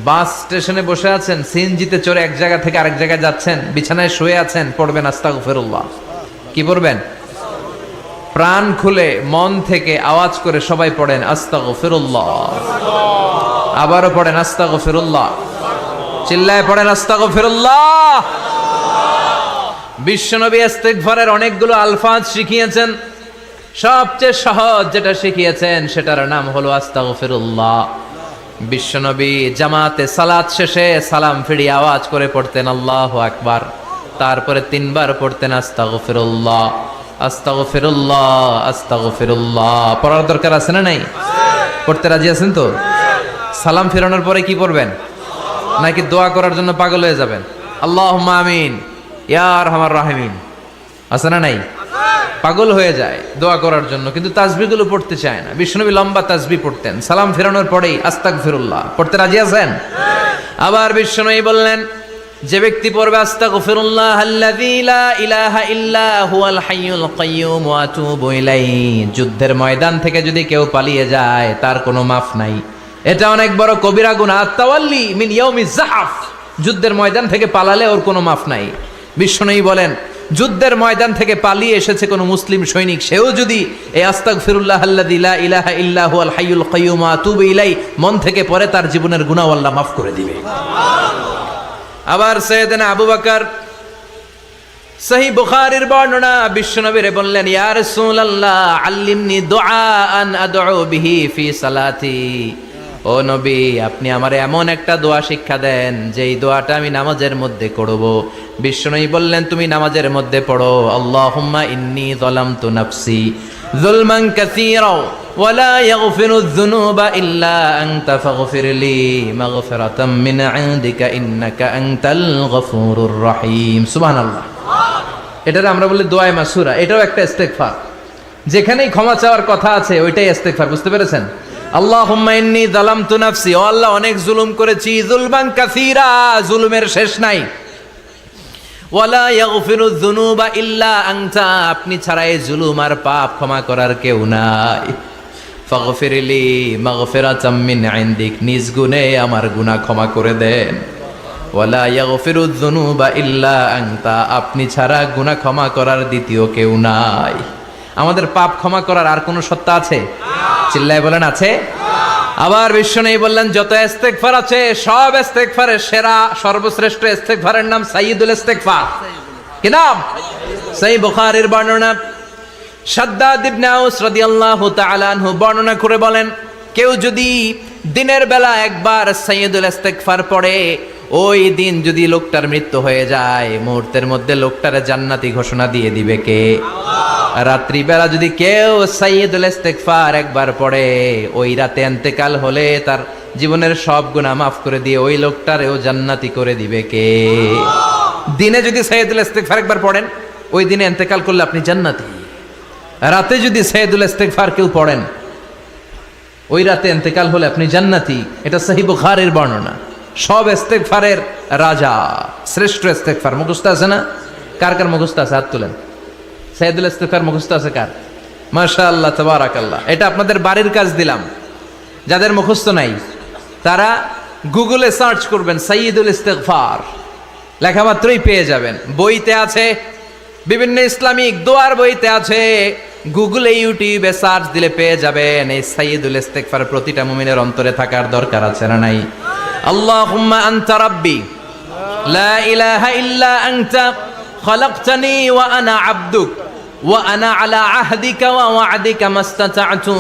বাস স্টেশনে বসে আছেন, সিএনজিতে চড়ে এক জায়গা থেকে আরেক জায়গায় যাচ্ছেন, বিছানায় শুয়ে আছেন, পড়বেন আস্তাগফিরুল্লাহ। কি পড়বেন? প্রাণ খুলে মন থেকে আওয়াজ করে সবাই পড়েন আস্তাগফিরুল্লাহ। আবারও পড়েন আস্তাগফিরুল্লাহ। চিল্লায় পড়েন আস্তাগফিরুল্লাহ। বিশ্বনবী ইস্তিগফারের অনেকগুলো আলফাজ শিখিয়েছেন। সবচেয়ে সহজ যেটা শিখিয়েছেন সেটার নাম হলো আস্তাগফিরুল্লাহ। বিশ্বনবী জামাতে সালাত শেষে সালাম ফিরিয়ে আওয়াজ করে পড়তেন আল্লাহু আকবার, তারপরে 3 বার পড়তেন আস্তাগফিরুল্লাহ আস্তাগফিরুল্লাহ আস্তাগফিরুল্লাহ। পড়ার দরকার আছে না নাই? পড়তে রাজি আছেন তো? সালাম ফেরানোর পরে কি পড়বেন? নাকি দোয়া করার জন্য পাগল হয়ে যাবেন? আল্লাহুম্মা আমিন ইয়া আরহামার রাহিমিন আছে না নাই? পাগল হয়ে যায় দোয়া করার জন্য, কিন্তু তাসবিহগুলো পড়তে চায় না। বিশ্বনবী লম্বা তাসবিহ পড়তেন, সালাম ফেরানোর পরেই আস্তাগফিরুল্লাহ পড়তে রাজি আছেন? আবার বিশ্বনবী বললেন, যে ব্যক্তি পড়বে আস্তাগফিরুল্লাহ আল্লাযী লা ইলাহা ইল্লা হুয়াল হাইয়ুল কাইয়্যুম ওয়া আতুবু ইলাইহি, যুদ্ধের ময়দান থেকে যদি কেউ পালিয়ে যায় তার কোনো মাফ নাই। এটা অনেক বড় কবিরা গুনাহ। আত-তাওয়াল্লি মিন ইয়াউমিজ যাহফ, যুদ্ধের ময়দান থেকে পালালে ওর কোনো মাফ নাই। বিশ্বনবী বলেন, যুদ্ধের ময়দান থেকে পালিয়ে এসেছে কোনো মুসলিম সৈনিক, সেও যদি এই আস্তাগফিরুল্লাহ আল্লাযী লা ইলাহা ইল্লা হুয়াল হাইয়ুল কাইয়্যুম ওয়া আতুবু ইলাইহি মন থেকে পড়ে, তার জীবনের গুনাহ আল্লাহ মাফ করে দিবে। আবার সাইয়েদনা আবু বকর, সহিহ বুখারীর বর্ণনা, বিশ্বনবীরে বললেন, ইয়া রাসূলুল্লাহ আল্লিমনি দুআআন আদউ বিহি ফি সালাতি। ও নবী, আপনি আমারে এমন একটা দোয়া শিক্ষা দেন যেই দোয়াটা আমি নামাজের মধ্যে করব। বিশ্বনবী বললেন, তুমি নামাজের মধ্যে পড়ো, আল্লাহুম্মা ইন্নী যালামতু নাফসি যুলমান কাসীরা ওয়া লা ইয়াগফিরুয যুনুবা ইল্লা আনতা ফাগফিরলি মাগফিরাতাম মিন ইনদিকা ইন্নাকা আনতাল গফুরুর রহিম। সুবহানাল্লাহ। এটারে আমরা বলি দোয়া মাসুরা। এটাও একটা ইস্তেগফার, যেখানেই ক্ষমা চাওয়ার কথা আছে ওইটাই ইস্তেগফার। বুঝতে পেরেছেন? আল্লাহুম্মা ইন্নী যালামতু নাফসি, ও আল্লাহ অনেক জুলুম করেছি, যুলমান কাসীরা, জুলুমের শেষ নাই, ওয়ালা ইয়াগফিরুয যুনুবা ইল্লা আনতা, আপনি ছাড়া এই জুলুম আর পাপ ক্ষমা করার কেউ নাই। ফাগফিরলি মাগফিরাতাম মিন ইনদিক, নিজ গুণে আমার গুনাহ ক্ষমা করে দেন। ওয়ালা ইয়াগফিরুয যুনুবা ইল্লা আনতা, আপনি ছাড়া গুনাহ ক্ষমা করার দ্বিতীয় কেউ নাই। আমাদের পাপ ক্ষমা করার আর কোনো সত্তা আছে? চিল্লায় বলেন আছে? আবার বিশ্বনবী বললেন, যত ইস্তেগফার আছে সব ইস্তেগফারের সেরা সর্বশ্রেষ্ঠ ইস্তেগফারের নাম সাইয়্যিদুল ইস্তেগফার। কি নাম? সহিহ বুখারীর বর্ণনা, শাদ্দাদ ইবনে আউস রাদিয়াল্লাহু তাআলা আনহু বর্ণনা করে বলেন, কেউ যদি দিনের বেলা একবার সাইয়্যিদুল ইস্তেগফার পড়ে, ওই দিন যদি লোকটার মৃত্যু হয়ে যায়, মুহূর্তের মধ্যে লোকটারে জান্নাতি ঘোষণা দিয়ে দিবে কে? রাত্রি বেলা যদি কেউ সাইয়্যিদুল ইস্তেগফার একবার পড়ে, ওই রাতে ইন্তেকাল হলে তার জীবনের সব গুনাহ মাফ করে দিয়ে ওই লোকটারেও জান্নাতি করে দিবে কে? দিনে যদি সাইয়্যিদুল ইস্তেগফার একবার পড়েন, ওই দিনে ইন্তেকাল করলে আপনি জান্নাতি। রাতে যদি সাইয়্যিদুল ইস্তেগফার কেউ পড়েন, ওই রাতে ইন্তেকাল হলে আপনি জান্নাতি। এটা সহিহ বুখারীর বর্ণনা। সব ইস্তেগফারের রাজা, শ্রেষ্ঠ ইস্তেগফার। মুখস্থ আছে না? কার কার মুখস্থ আছে? হাত তুলেন। সাইয়্যিদুল ইস্তেগফার মুখস্থ আছে কার? মাশাআল্লাহ, তাবারাকাল্লাহ। এটা আপনাদের বাড়ির কাজ দিলাম। যাদের মুখস্থ নাই তারা গুগলে সার্চ করবেন সাইয়্যিদুল ইস্তেগফার, লেখা মাত্রই পেয়ে যাবেন। বইতে আছে, বিভিন্ন ইসলামিক দোয়ার বইতে আছে, গুগলে ইউটিউবে সার্চ দিলে পেয়ে যাবেন। এই সাইয়্যিদুল ইস্তেগফার প্রতিটা মুমিনের অন্তরে থাকার দরকার আছে না নাই? আল্লাহুম্মা আনতা রাব্বি লা ইলাহা ইল্লা আনতা খালাকতানি ওয়া আনা আবদুক ওয়া আনা আলা আহদিকা ওয়া ওয়া'দিকা মাস্তাতা'তু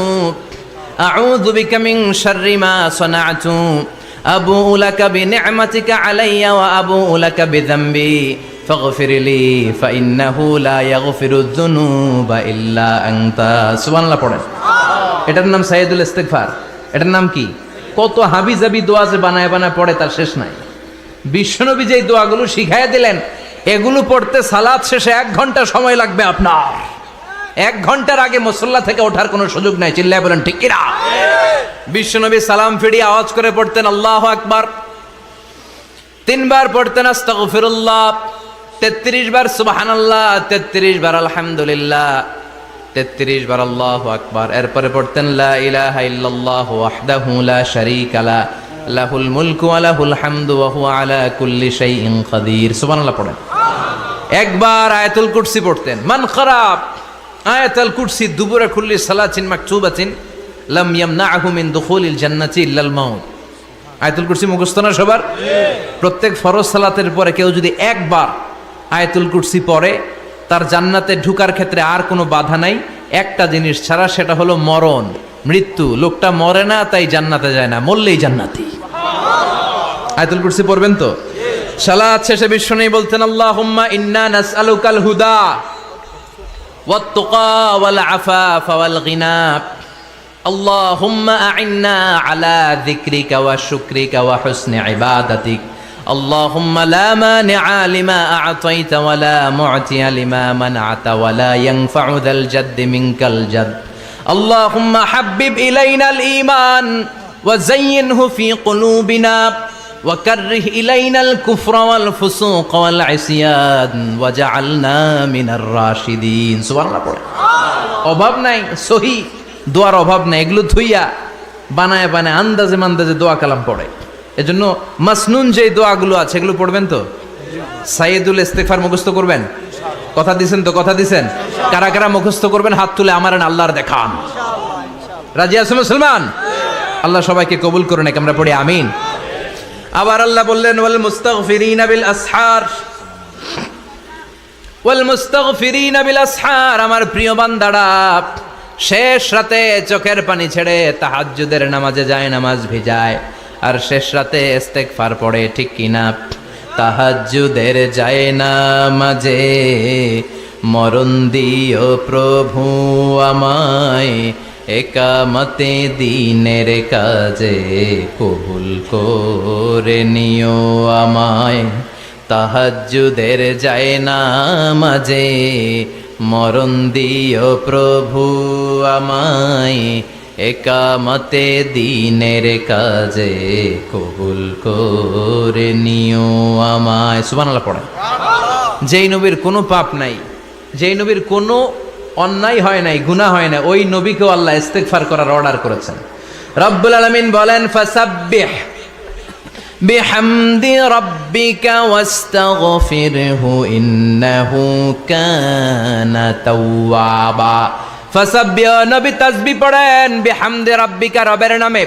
আউযু বিকা মিন শাররি মা সানা'তু আবুউ লাকা বিনি'মাতিকা আলাইয়া ওয়া আবুউ লাকা বিযামবি ফাগফিরলি ফাইন্নাহু লা ইয়াগফিরুয যুনুবা ইল্লা আনতা। সুবহানাল্লাহ পড়েন। এটার নাম সাইয়্যিদুল ইস্তেগফার। এটার নাম কি? কত হাবিজাবি দোয়া যে বানায় বানায় পড়ে তার শেষ নাই। বিশ্বনবী যেই দোয়াগুলো শিখাইয়া দিলেন, এগুলো পড়তে সালাত শেষে 1 ঘন্টা সময় লাগবে আপনার। 1 ঘন্টার আগে মুসল্লা থেকে ওঠার কোনো সুযোগ নাই। চিল্লায় বলেন ঠিক কিনা? বিশ্বনবী সালাম ফিরিয়ে আওয়াজ করে পড়তেন আল্লাহু আকবার, 3 বার পড়তেন আস্তাগফিরুল্লাহ, 33 বার সুবহানাল্লাহ, 33 বার আলহামদুলিল্লাহ, 33 বার আল্লাহু আকবার। এরপরে পড়তেন লা ইলাহা ইল্লাল্লাহু ওয়াহদাহু লা শারীকা লা লাহুল মুলকু ওয়া লাহুল হামদু ওয়া হুয়া আলা কুল্লি শাইইন কাদির। সুবহানাল্লাহ পড়েন। একবার আয়াতুল কুরসি পড়তেন। মান খারাপ আয়াতুল কুরসি দুবুরা কুল্লি সালাতিন মাকতুবাতিন লাম ইয়ামনাহু মিন দুখুলিল জান্নাতি ইল্লাল মাউত। আয়াতুল কুরসি মুখস্থ না সবার? প্রত্যেক ফরজ সালাতের পরে কেউ যদি একবার আয়াতুল কুরসি পড়ে তার জান্নাতে ঢুকার ক্ষেত্রে আর কোনো বাধা নাই, একটা জিনিস ছাড়া, সেটা হলো মরণ, মৃত্যু। লোকটা মরে না তাই জান্নাতে যায় না, মরলেই জান্নাতি। আয়াতুল কুরসি পড়বেন তো? সালাত শেষে বিশ্বনবী বলতেন আল্লাহুম্মা ইন্না নাসআলুকাল হুদা ওয়াত তুকা ওয়াল আফাফা ওয়াল গিনা আল্লাহুম্মা আ'ইন্না আলা যিকরিকা ওয়া শুকরিকা ওয়া হুসনি ইবাদাতিক আল্লাহুম্মা লা মানিআ লিমা আ'তাইতা ওয়া লা মু'তিয়া লিমা মানআতা ওয়া লা ইয়ানফা'ু যাল জাদ্দি মিনকাল জাদ আল্লাহুম্মা হাব্বিব ইলাইনাল ঈমান ওয়া যায়্যিনহু ফি কুলুবিনা ওয়া কাররিহ ইলাইনাল কুফরা ওয়াল ফুসুক ওয়াল ইসয়ান ওয়াজআলনা মিনার রাশিদিন। সুবহানাল্লাহ পড়ে। অভাব নাই, সহি দোয়ার অভাব নাই। এগুলো ধুইয়া বানায় বানায় আন্দাজে মান্দাজে দোয়া কালাম পড়ে। এজন্য মাসনুন যে দোয়াগুলো আছে এগুলো পড়বেন তো? সাইয়্যিদুল ইস্তিগফার মুখস্থ করবেন? কথা দিছেন তো? কথা দিছেন? কারা কারা মুখস্থ করবেন হাত তুলে আমার আল্লাহর দেখান। রাজি আছেন মুসলমান? আল্লাহ সবাইকে কবুল করুন। আমরা পড়ি আমিন। আবার আল্লাহ বললেন ওয়াল মুস্তাগফিরিনা বিল আসহার, ওয়াল মুস্তাগফিরিনা বিল আসহার। আমার প্রিয় বান্দারা শেষ রাতে চোখের পানি ছেড়ে তাহাজ্জুদের নামাজে যায়, নামাজ ভিজায়, আর শেষ রাতে ইস্তেগফার পড়ে, ঠিক কিনা? তাহাজ্জুদের যায় নামাজে মরণ দিও প্রভু আমায়, একামতে দিনের কাজে কবুল করে নিও আমায়। তাহাজ্জুদের যায় নামাজে মরণ দিও প্রভু আমায়, একামতে দিনের কাজে কবুল করে নিও আমায়। সুবহানাল্লাহ পড়ে। যেই নবীর কোনো পাপ নাই, যেই নবীর কোনো অন্যায় হয় নাই, গুনাহ হয় না, ওই নবীকেও আল্লাহ ইস্তিগফার করার অর্ডার করেছেন। রব্বুল আলামিন বলেন ফাসাব্বিহ বিহামদি রাব্বিকা ওয়াস্তাগফিরহু ইন্নাহু কানা তাওয়াবা। ফাসাব্বিহ, নবী তাসবিহ পড়েন, বিহামদি রাব্বিকা, রবের নামে,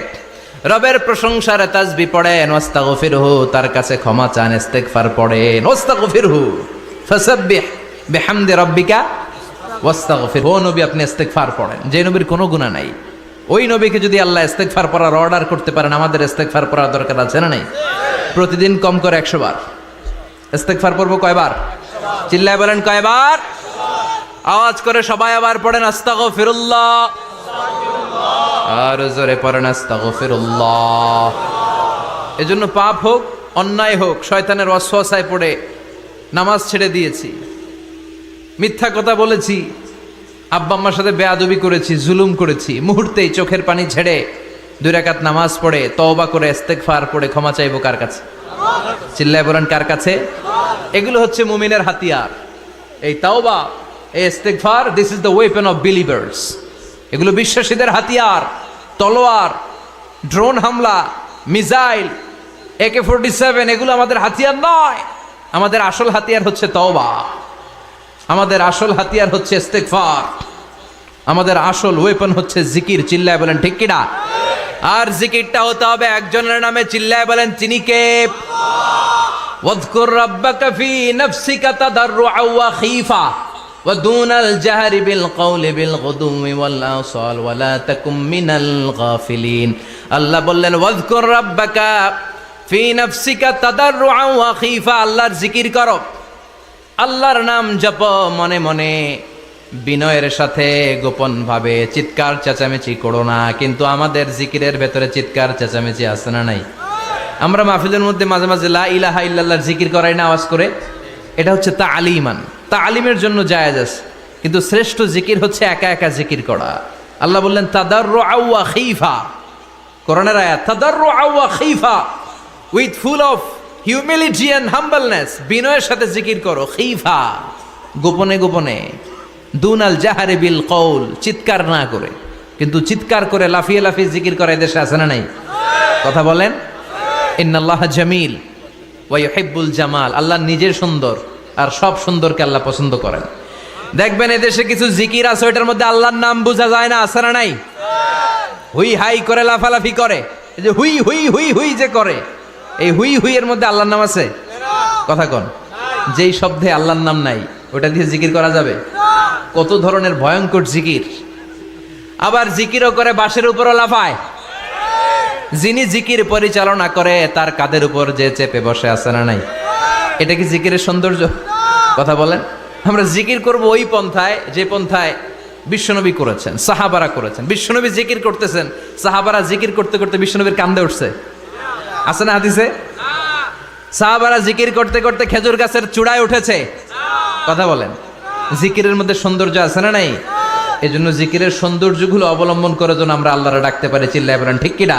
রবের প্রশংসার তাসবিহ পড়েন, ওয়াস্তাগফিরহু, তার কাছে ক্ষমা চান, ইস্তিগফার পড়েন, ওয়াস্তাগফিরহু। ফাসাব্বিহ বিহামদি রাব্বিকা ওয়াস্তাগফির। ও নবী আপনি ইস্তিগফার পড়েন। যে নবীর কোনো গুনাহ নাই, ওই নবীকে যদি আল্লাহ ইস্তিগফার পড়ার অর্ডার করতে পারেন, আমাদের ইস্তিগফার পড়ার দরকার আছে না নাই? প্রতিদিন কম করে 100 বার ইস্তিগফার পড়ব। কয়বার? চিল্লায় বলেন কয়বার? আওয়াজ করে সবাই আবার পড়েন আস্তাগফিরুল্লাহ, আর জোরে পড়েন আস্তাগফিরুল্লাহ। এজন্য পাপ হোক, অন্যায় হোক, শয়তানের ওয়াসওয়াসায় পড়ে নামাজ ছেড়ে দিয়েছি, মিথ্যা কথা বলেছি, আব্বা আম্মার সাথে বেয়াদবি করেছি, জুলুম করেছি, মুহূর্তেই চোখের পানি ছেড়ে 2 রাকাত নামাজ পড়ে তওবা করে ইস্তিগফার পড়ে ক্ষমা চাইবো কার কাছে? চিল্লায় বলেন কার কাছে? এগুলো হচ্ছে মুমিনের হাতিয়ার। এই তাওবা, এই ইস্তিগফার, this is the weapon of believers. এগুলো বিশ্বাসীদের হাতিয়ার। তলোয়ার, ড্রোন হামলা, মিসাইল, AK-47 এগুলো আমাদের হাতিয়ার নয়। আমাদের আসল হাতিয়ার হচ্ছে তওবা, আমাদের আসল হাতিয়ার হচ্ছে ইস্তিগফার, আমাদের আসল ওয়েপন হচ্ছে জিকির। চিল্লায় বলেন ঠিক কিনা? আর জিকিরটা হতে হবে একজনের নামে। চিল্লায় বলেন তিনি কে? ওয়াযকুর রাব্বাকা ফি নাফসিকা তাদাররুআ ওয়া খীফা ওয়া দুনাল জাহরি বিল কওলি বিল গুদুমি ওয়াল আসাল ওয়া লা তাকুম মিনাল গাফিলিন। আল্লাহ বললেন ওয়াযকুর রাব্বাকা ফি নাফসিকা তাদাররুআ ওয়া খীফা, আল্লাহর জিকির করো, আল্লাহর নাম জপ মনে মনে, বিনয়ের সাথে, গোপন ভাবে, চিৎকার চেঁচামেচি করো না। কিন্তু আমাদের জিকিরের ভেতরে চিৎকার চেঁচামেচি আছে না নাই? আমরা মাহফিলের মধ্যে মাঝে মাঝে লা ইলাহা ইল্লাল্লাহর জিকির করাই না আওয়াজ করে। এটা হচ্ছে তালিমান, তালিমের জন্য জায়েজ আছে, কিন্তু শ্রেষ্ঠ জিকির হচ্ছে একা একা জিকির করা। আল্লাহ বললেন তাদাররুআ ওয়া খীফা, কোরআনের আয়াত, তাদাররুআ ওয়া খীফা, with full of humility and humbleness, বিনয়ের সাথে জিকির করো। খীফা, গোপনে গোপনে। দুনাল জাহারি বিল কওল, চিৎকার না করে। কিন্তু চিৎকার করে লাফিয়ে লাফিয়ে জিকির করা এদেশে আছে না নাই? কথা বলেন। ইন্নাল্লাহ জামিল ওয়া ইউহিব্বুল জামাল, আল্লাহ নিজে সুন্দর আর সব সুন্দরকে আল্লাহ পছন্দ করেন। দেখবেন এদেশে কিছু জিকির আছে ওইটার মধ্যে আল্লাহর নাম বোঝা যায় না, আছে না নাই? হুই হাই করে লাফালাফি করে, এই যে হুই হুই হুই হুই যে করে, এই হুই হুই এর মধ্যে আল্লাহর নাম আছে? কথা কন। যেই শব্দে আল্লাহর নাম নাই ওটা দিয়ে জিকির করা যাবে? কত ধরনের ভয়ঙ্কর জিকির। আবার জিকিরও করে বাঁশের উপরও লাফায়। যিনি জিকির পরিচালনা করে তার কাঁধের উপর যে চেপে বসে, আছে না নাই? এটা কি জিকিরের সৌন্দর্য? কথা বলেন। আমরা জিকির করব ওই পন্থায় যে পন্থায় বিশ্বনবী করেছেন, সাহাবারা করেছেন। বিশ্বনবী জিকির করতেছেন, সাহাবারা জিকির করতে করতে বিশ্বনবীর কান্দে উঠছে, আছে না হাদিসে? সাহাবারা জিকির করতে করতে খেজুর গাছের চূড়ায় উঠেছে। কথা বলেন। জিকিরের মধ্যে সৌন্দর্য আছে না নাই? এই জন্য জিকিরের সৌন্দর্যগুলো অবলম্বন করে যেন আমরা আল্লাহরে ডাকতে পারি। চিল্লায় বলেন ঠিক কিনা?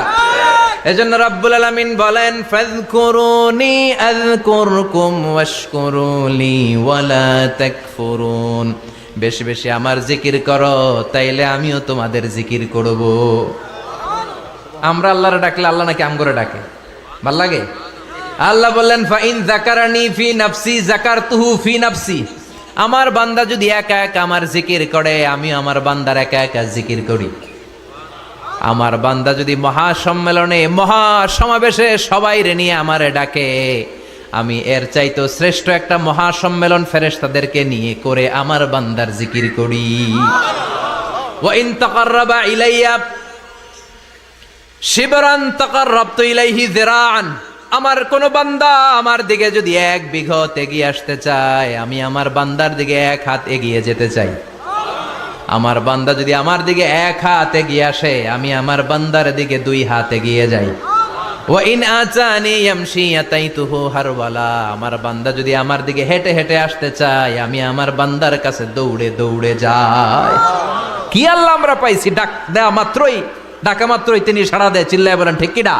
এজন্য রাব্বুল আলামিন বলেন, ফাযকুরুনি আযকুরকুম ওয়াশকুরুলি ওয়ালা তাকফুরুন। বেশি বেশি আমার জিকির করো, তাইলে আমিও তোমাদের জিকির করব। আমরা আল্লাহরে ডাকলে আল্লাহ নাকি আমগরে ডাকে? ভাল লাগে? আল্লাহ বললেন, ফাইন যাকারানি ফি নাফসি যাকারতুহু ফি নাফসি। আমার বান্দা যদি একা একা আমার জিকির করে, আমি আমার বান্দার একা একা জিকির করি। আমার বান্দা যদি মহাসম্মেলনে মহাসমাবেশে সবাই রে নিয়ে আমারে ডাকে, আমি এর চাইতো শ্রেষ্ঠ একটা মহাসম্মেলন ফেরেশতাদেরকে নিয়ে করে আমার বান্দার জিকির করি। ওয়া ইন তাকাররাবা ইলাইয়া শিবরান তাকাররাবতু ইলাইহি যিরাআন। আমার কোন বান্দা আমার দিকে যদি 1 বিঘত এগিয়ে আসতে চায়, আমি আমার বান্দার দিকে 1 হাত এগিয়ে যেতে চাই। আমার বান্দা যদি আমার দিকে 1 হাত এগিয়ে আসে, আমি আমার বান্দার দিকে 2 হাত এগিয়ে যাই। ওয়া ইন আতানি ইয়ামশি আতাইতুহু হারওয়ালা। আমার বান্দা যদি আমার দিকে হেঁটে হেঁটে আসতে চায়, আমি আমার বান্দার কাছে দৌড়ে দৌড়ে যাই। কি আল্লাহ আমরা পাইছি, ডাকা মাত্রই তিনি সাড়া দেয়। চিল্লায় বলেন ঠিক কিনা?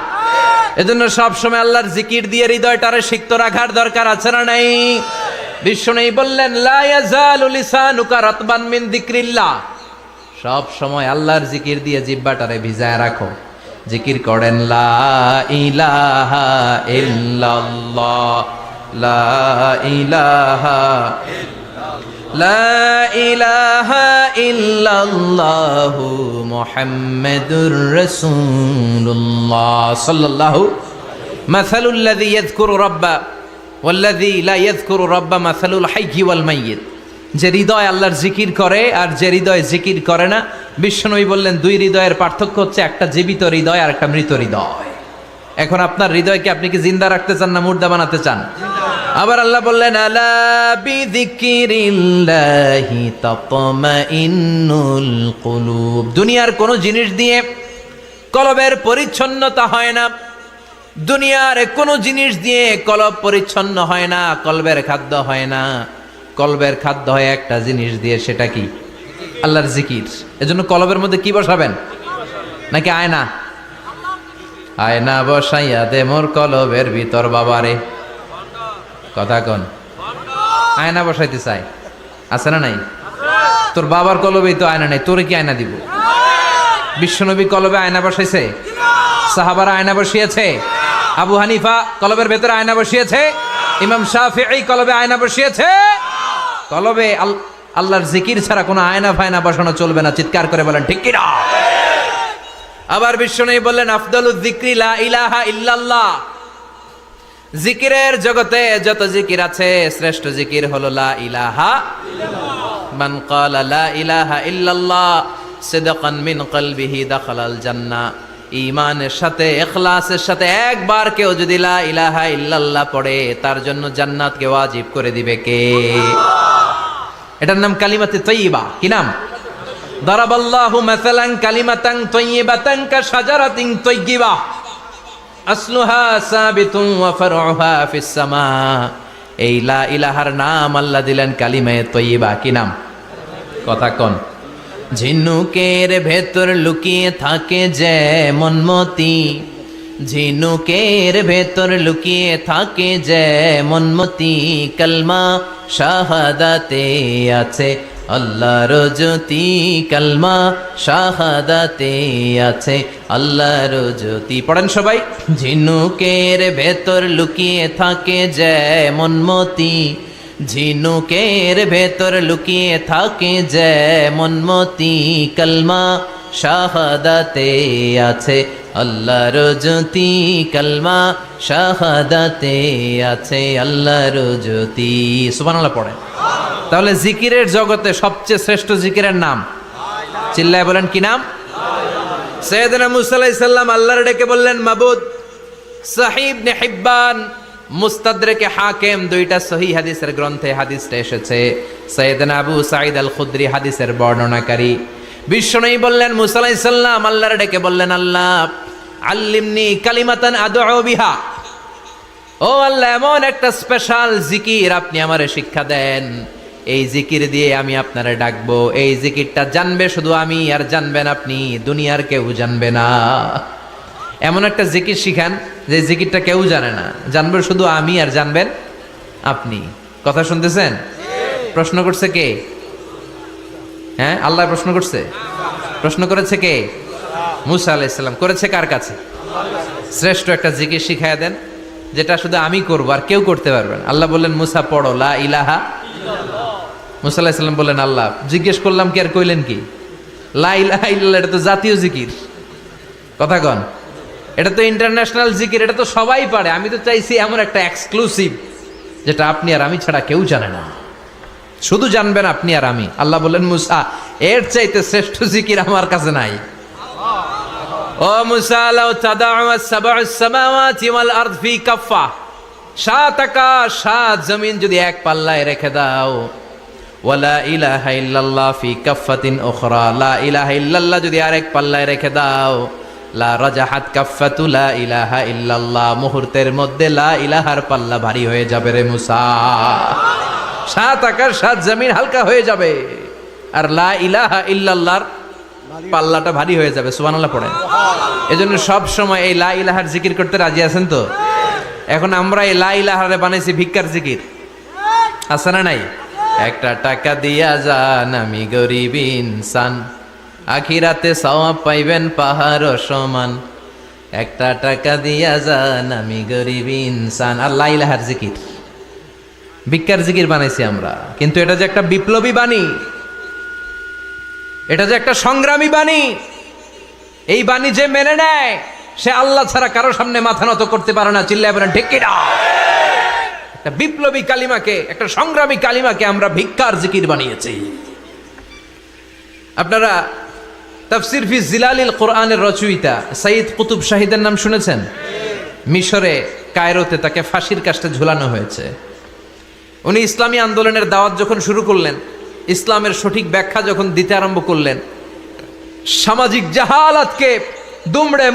এজন্য সব সময় আল্লাহর জিকির দিয়ে হৃদয়টারে সিক্ত রাখার দরকার, আছে না নাই? বিশ্বনবী বললেন, লা ইয়াজালু লিসানুকা রাতবান মিন যিকরিল্লাহ। সব সময় আল্লাহর জিকির দিয়ে জিহ্বাটারে ভিজায় রাখো। জিকির করেন, লা ইলাহা ইল্লাল্লাহ, লা ইলাহা লা ইলাহা ইল্লাল্লাহু মুহাম্মাদুর রাসূলুল্লাহ সাল্লাল্লাহু। মাসালুল লাযী ইয়াযকুরু রাব্বা ওয়াল্লাযী লা ইয়াযকুরু রাব্বা মাসালুল হাইয়্যি ওয়াল মাইয়িত। যে হৃদয় আল্লাহর জিকির করে আর যে হৃদয় জিকির করে না, বিশ্বনবী বললেন 2 হৃদয়ের পার্থক্য হচ্ছে একটা জীবিত হৃদয় আর একটা মৃত হৃদয়। এখন আপনার হৃদয়কে আপনি কি জিন্দা রাখতে চান না মুর্দা বানাতে চান? আবার আল্লাহ বললেন, আলা বিযিকরিল্লাহি তাতমাইন্নুল কুলুব। দুনিয়ার কোন জিনিস দিয়ে কলবের পরিচ্ছন্নতা হয় না। দুনিয়ার কোন জিনিস দিয়ে কলব পরিচ্ছন্ন হয় না, কলবের খাদ্য হয় না। কলবের খাদ্য হয় একটা জিনিস দিয়ে, সেটা কি? আল্লাহর জিকির। এজন্য কলবের মধ্যে কি বসাবেন? নাকি আয়না? আয়না বসাইয়া দে মোর কলবের ভিতর বাবারে। কথা কন। আয়না বসাইতে চাই, আছে না নাই? তোর বাবার কলবেই তো আয়না নাই, তোরে কি আয়না দিব? বিশ্বনবী কলবে আয়না বসাইছে? সাহাবারা আয়না বসিয়েছে? আবু হানিফা কলবের ভেতরে আয়না বসিয়েছে? ইমাম শাফিঈ কলবে আয়না বসিয়েছে? কলবে আল্লাহর জিকির ছাড়া কোনো আয়না ফায়না বসানো চলবে না। চিৎকার করে বলেন ঠিক কিনা? আবার বিশ্বনবী বললেন, আফদালুয যিকরি লা ইলাহা ইল্লাল্লাহ। জিকিরের জগতে যত জিকির আছে, শ্রেষ্ঠ জিকির হলো লা ইলাহা ইল্লাল্লাহ। মান ক্বালা লা ইলাহা ইল্লাল্লাহ সিদকান মিন কলবিহি দাখালাল জান্নাহ। ঈমানের সাথে ইখলাসের সাথে একবার কেউ যদি লা ইলাহা ইল্লাল্লাহ পড়ে, তার জন্য জান্নাতকে ওয়াজিব করে দিবে কে? এটার নাম কালিমাতে তাইয়্যিবা। কি নাম? দারাবাল্লাহু মাসালান কালিমাতান তাইয়্যিবাতান কাশাজারাতিন তাইয়্যিবা আসলুহা সাবিতুন ওয়া ফারউহা ফিস সামা। এই লা ইলাহার নাম আল্লাহ দিলেন কালিমায়ে তাইয়্যিবা। কি নাম? কথা কোন। ঝিনুকের ভেতর লুকিয়ে থাকে যেমন মতি, ঝিনুকের ভেতর লুকিয়ে থাকে যেমন মতি, কলমা শাহাদাতে আছে আল্লাহর জ্যোতি কালমা শাহাদাতে আছে, আল্লাহর জ্যোতি। পড়েন সবাই। ঝিনুকের ভেতর লুকিয়ে থাকে যেমন মতি, ঝিনুকের ভেতর লুকিয়ে থাকে যেমন মতি, কালমা শাহাদাতে আছে, আল্লাহর জ্যোতি কালমা শাহাদাতে আছে, আল্লাহর জ্যোতি। সুবহানাল্লাহ পড়েন। তাহলে জিকিরের জগতে সবচেয়ে শ্রেষ্ঠ জিকিরের নাম, চিল্লায় বলেন কি নাম? সাইয়েদনা মুসা আলাইহিস সালাম আল্লাহর ডেকে বললেন, মাবুদ। সহিহ ইবনে হিব্বান, মুস্তাদরেকে হাকিম, দুইটা সহিহ হাদিসের গ্রন্থে হাদিসটা এসেছে। সাইয়েদনা আবু সাঈদ আল খুদরি হাদিসের বর্ণনাকারী। বিশ্বনবী বললেন, মুসা আলাইহিস সালাম আল্লাহর ডেকে বললেন, আল্লাহ আল্লিমনি কালিমাতান আদউ বিহা, ও আল্লাহ এমন একটা স্পেশাল জিকির আপনি আমারে শিক্ষা দেন, এই জিকির দিয়ে আমি আপনারে ডাকবো, এই জিকিরটা জানবে শুধু আমি আর জানবেন আপনি, দুনিয়ার কেউ জানবে না। এমন একটা জিকির শিখান যে জিকিরটা কেউ জানে না, জানবে শুধু আমি আর জানবেন আপনি। কথা শুনতেছেন? প্রশ্ন করছে কে? হ্যাঁ, আল্লাহ প্রশ্ন করছে। প্রশ্ন করেছে কে? মুসা আলাইহিস সালাম। করেছে কার কাছে? শ্রেষ্ঠ একটা জিকির শিখায়া দেন যেটা শুধু আমি করবো আর কেউ করতে পারবেন। আল্লাহ বললেন, মুসা পড়ো লা ইলাহা। মুসা আলাইহিস সালাম বললেন, আল্লাহ জিজ্ঞেস করলাম কি আর কইলেন কি? লা ইলাহা ইল্লাল্লাহ, এটা তো জাতীয় জিকির। কথা কন, এটা তো ইন্টারন্যাশনাল জিকির, এটা তো সবাই পারে। আমি তো চাইছি এমন একটা এক্সক্লুসিভ যেটা আপনি আর আমি ছাড়া কেউ জানে না, শুধু জানবেন আপনি আর আমি। আল্লাহ বললেন, মুসা এর চাইতে শ্রেষ্ঠ জিকির আমার কাছে নাই। ও মুসা, লাউ তাদাউ আস-সাবউস সামাওয়াতি ওয়াল আরদ ফি কাফা, সাত আকাশ সাত জমিন যদি এক পাল্লায় রেখে দাও, ওয়ালা ইলাহা ইল্লাল্লাহ ফি কাফাতিন উখরা, লা ইলাহা ইল্লাল্লাহ যদি আরেক পাল্লায় রেখে দাও, লা রাজাহাত কাফাতু লা ইলাহা ইল্লাল্লাহ, মুহূর্তের মধ্যে লা ইলাহার পাল্লা ভারী হয়ে যাবে রে মুসা। সাত আকাশ সাত জমিন হালকা হয়ে যাবে আর লা ইলাহা ইল্লাল্লাহর পাল্লাটা ভারী হয়ে যাবে। সুবহানাল্লাহ পড়েন। এজন্য সব সময় এই লা ইলাহার জিকির করতে রাজি আছেন তো? এখন আমরা এই লা ইলাহারে বানাইছি ভিক্ষার জিকির, আছে না নাই? একটা টাকা দিয়া যান আমি গরিব ইনসান, আখিরাতে সওয়াব পাইবেন পাহাড় সমান, একটা টাকা দিয়া যান আমি গরিব ইনসান। আর লা ইলাহার জিকির ভিক্ষার জিকির বানাইছি আমরা। কিন্তু এটা যে একটা বিপ্লবী বাণী, এটা যে একটা সংগ্রামী বাণী, এই বাণী যে মেনে নেয় সে আল্লাহ ছাড়া কারো সামনে মাথা নত করতে পারে না। চিল্লায় বলেন ঠিক কিনা? একটা বিপ্লবী কালিমাকে, একটা সংগ্রামী কালিমাকে আমরা ভিক্ষার জিকির বানিয়েছি। আপনারা তাফসির ফি জিলালিল কোরআনের রচয়িতা সাইয়্যিদ কুতুব শাহিদের নাম শুনেছেন? মিশরে কায়রোতে তাকে ফাঁসির কাস্টে ঝুলানো হয়েছে। উনি ইসলামী আন্দোলনের দাওয়াত যখন শুরু করলেন, ইসলামের সঠিক ব্যাখ্যা যখন দিতে আরম্ভ করলেন, সামাজিক জাহালাতকে দুমড়ে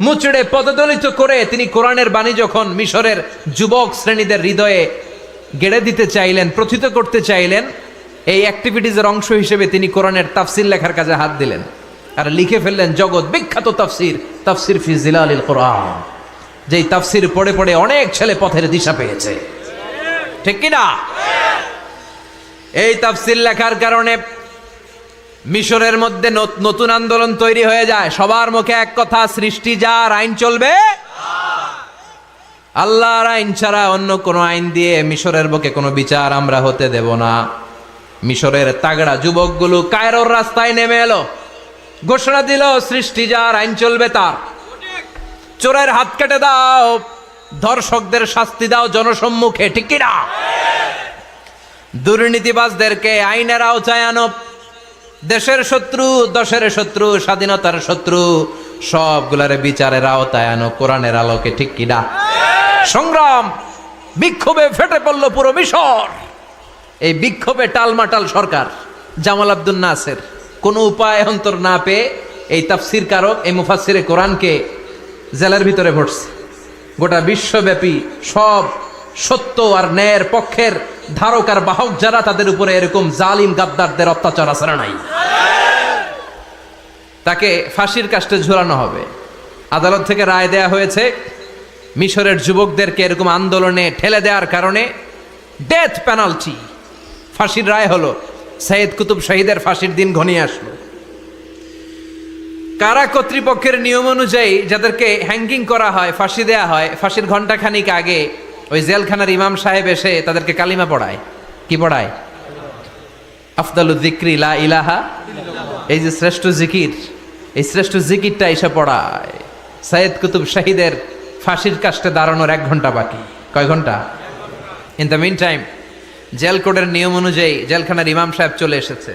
মুচড়ে পদদলিত করে তিনি কোরআনের বাণী যখন মিশরের যুবক শ্রেণীদের হৃদয়ে গেড়ে দিতে চাইলেন, প্রথিত করতে চাইলেন, এই অ্যাক্টিভিটিজের অংশ হিসেবে তিনি কোরআনের তাফসির লেখার কাজে হাত দিলেন আর লিখে ফেললেন জগৎ বিখ্যাত তাফসির, তাফসির ফি জিলালিল কোরআন, যেই তাফসির পড়ে পড়ে অনেক ছেলে পথের দিশা পেয়েছে। ঠিক কিনা? এই তাফসির লেখার কারণে মিশরের মধ্যে নতুন আন্দোলন তৈরি হয়ে যায়। সবার মুখে এক কথা, সৃষ্টি যার, আইন চলবে আল্লাহর আইন ছাড়া অন্য কোনো আইন দিয়ে মিশরের বুকে কোনো বিচার আমরা হতে দেব না। মিশরের তাগড়া যুবকগুলো কায়রোর রাস্তায় নেমে এলো, ঘোষণা দিল সৃষ্টি যার, আইন চলবে তার। চোরের হাত কেটে দাও, ধর্ষকদের শাস্তি দাও জনসম্মুখে। ঠিক কিনা? দুর্নীতিবাজদেরকে আইনের আওতায় আনো। দেশের শত্রু, দশের শত্রু, স্বাধীনতার শত্রু, সবগুলারে বিচারের আওতায় আনো কোরআনের আলোকে। ঠিক কিনা? সংগ্রাম, বিক্ষোভে ফেটে পড়ল পুরো মিশর। এই বিক্ষোভে টালমাটাল সরকার, জামাল আব্দুল নাসের কোনো উপায় অন্তর না পেয়ে এই তাফসির কারক, এই মুফাসসিরে কোরআনকে জেলের ভিতরে ভরছে। গোটা বিশ্বব্যাপী সব সত্য আর ন্যায়ের পক্ষের ধারক আর বাহক যারা, তাদের উপরে এরকম জালিম গাদ্দারদের অত্যাচার আছে না নাই? তাকে ফাঁসির কাস্টে ঝুলানো হবে। আদালত থেকে রায় দেয়া হয়েছে, মিশরের যুবকদেরকে এরকম আন্দোলনে ঠেলে দেওয়ার কারণে ডেথ পেনাল্টি, ফাঁসির রায় হলো। সাইয়েদ কুতুব শহীদের ফাঁসির দিন ঘনিয়ে আসলো। কারা কর্তৃপক্ষের নিয়ম অনুযায়ী যাদেরকে হ্যাঙ্গিং করা হয়, ফাঁসি দেয়া হয়, ফাঁসির ঘণ্টাখানিক আগে ওই জেলখানার ইমাম সাহেব এসে তাদেরকে কালিমা পড়ায়। কি পড়ায়? আফদালুয যিকরি লা ইলাহা, এই যে শ্রেষ্ঠ জিকির, এই শ্রেষ্ঠ জিকিরটা এসে পড়ায়। সাইয়েদ কুতুব শহীদের ফাঁসির কাস্টে দাঁড়ানোর 1 ঘন্টা বাকি। কয় ঘন্টা? In the meantime jail কোডের নিয়ম অনুযায়ী জেলখানার ইমাম সাহেব চলে এসেছে।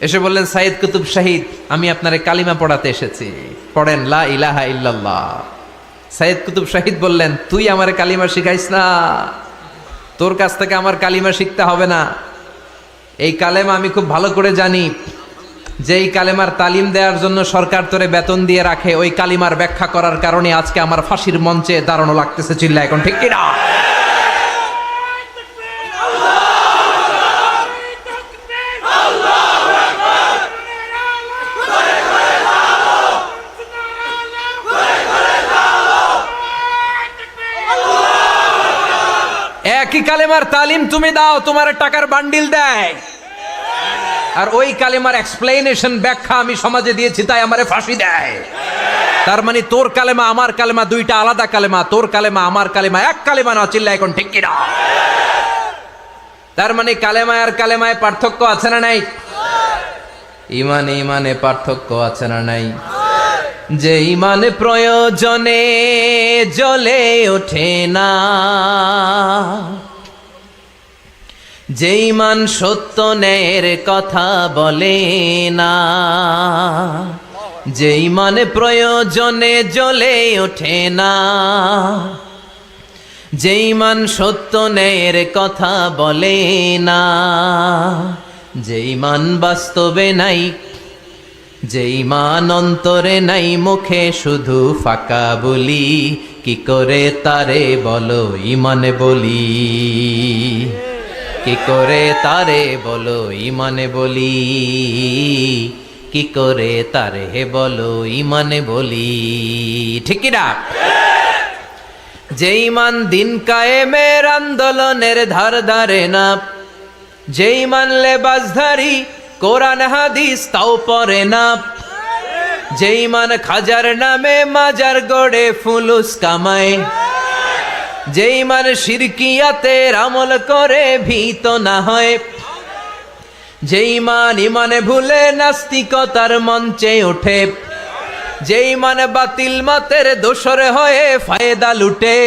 এসে বললেন, সাইয়েদ কুতুব শহীদ, আমি আপনারে কালিমা পড়াতে এসেছি, পড়েন লা ইলাহা ইল্লাল্লাহ। সাইয়েদ কুতুব শহীদ বললেন, তুই আমারে কালিমা শিখাইস না, তোর কাছ থেকে আমার কালিমা শিখতে হবে না। এই কালেমা আমি খুব ভালো করে জানি, যে এই কালেমার তালিম দেওয়ার জন্য সরকার তোরে বেতন দিয়ে রাখে, ওই কালিমার ব্যাখ্যা করার কারণে আজকে আমার ফাঁসির মঞ্চে দাঁড়ানো লাগতেছে। চিল্লা এখন ঠিক কিনা? একই কালেমার তালিম তুমি দাও, তোমার টাকার বান্ডিল দেয়, আর ওই কালেমার এক্সপ্লেনেশন ব্যাখ্যা আমি সমাজে দিয়েছি তাই আমারে ফাঁসি দেয়। তার মানে তোর কালেমা আমার কালেমা দুইটা আলাদা কালেমা, তোর কালেমা আমার কালেমা এক কালেমা না। চিল্লা এখন ঠিক কিনা? তার মানে কালেমায় আর কালেমায় পার্থক্য আছে না নাই? ইমানে ইমানে পার্থক্য আছে না নাই? যে ইমানে প্রয়োজনে জ্বলে ওঠে না, যে ইমান সত্য ন্যায়ের কথা বলে না, যে ইমানে প্রয়োজনে জ্বলে ওঠে না, যে ইমান সত্য ন্যায়ের কথা বলে না, যে ইমান বাস্তবে নাই, যে ইমান অন্তরে নাই, মুখে শুধু ফাঁকা বলি, কি করে তারে বলো ইমানে বলি, কি করে তারে বলো ইমানে বলি, কি করে তারে বলো ইমানে বলি। ঠিক কি না? যে ইমান দিন কায়েমের আন্দোলনের ধার ধারে না, যে ইমান লেবাসধারী কোরআন হাদিস তাও পড়ে না, যে ইমান খাজার নামে মাজার গড়ে ফুলুস কামায়, যে ইমান শিরকিয়াতের আমল করে ভীত না হয়, যে ইমান ইমানে ভুলে নাস্তিকতার মঞ্চে ওঠে, যে ইমান বাতিল মতের দোসর হয়ে ফায়দা লুটে,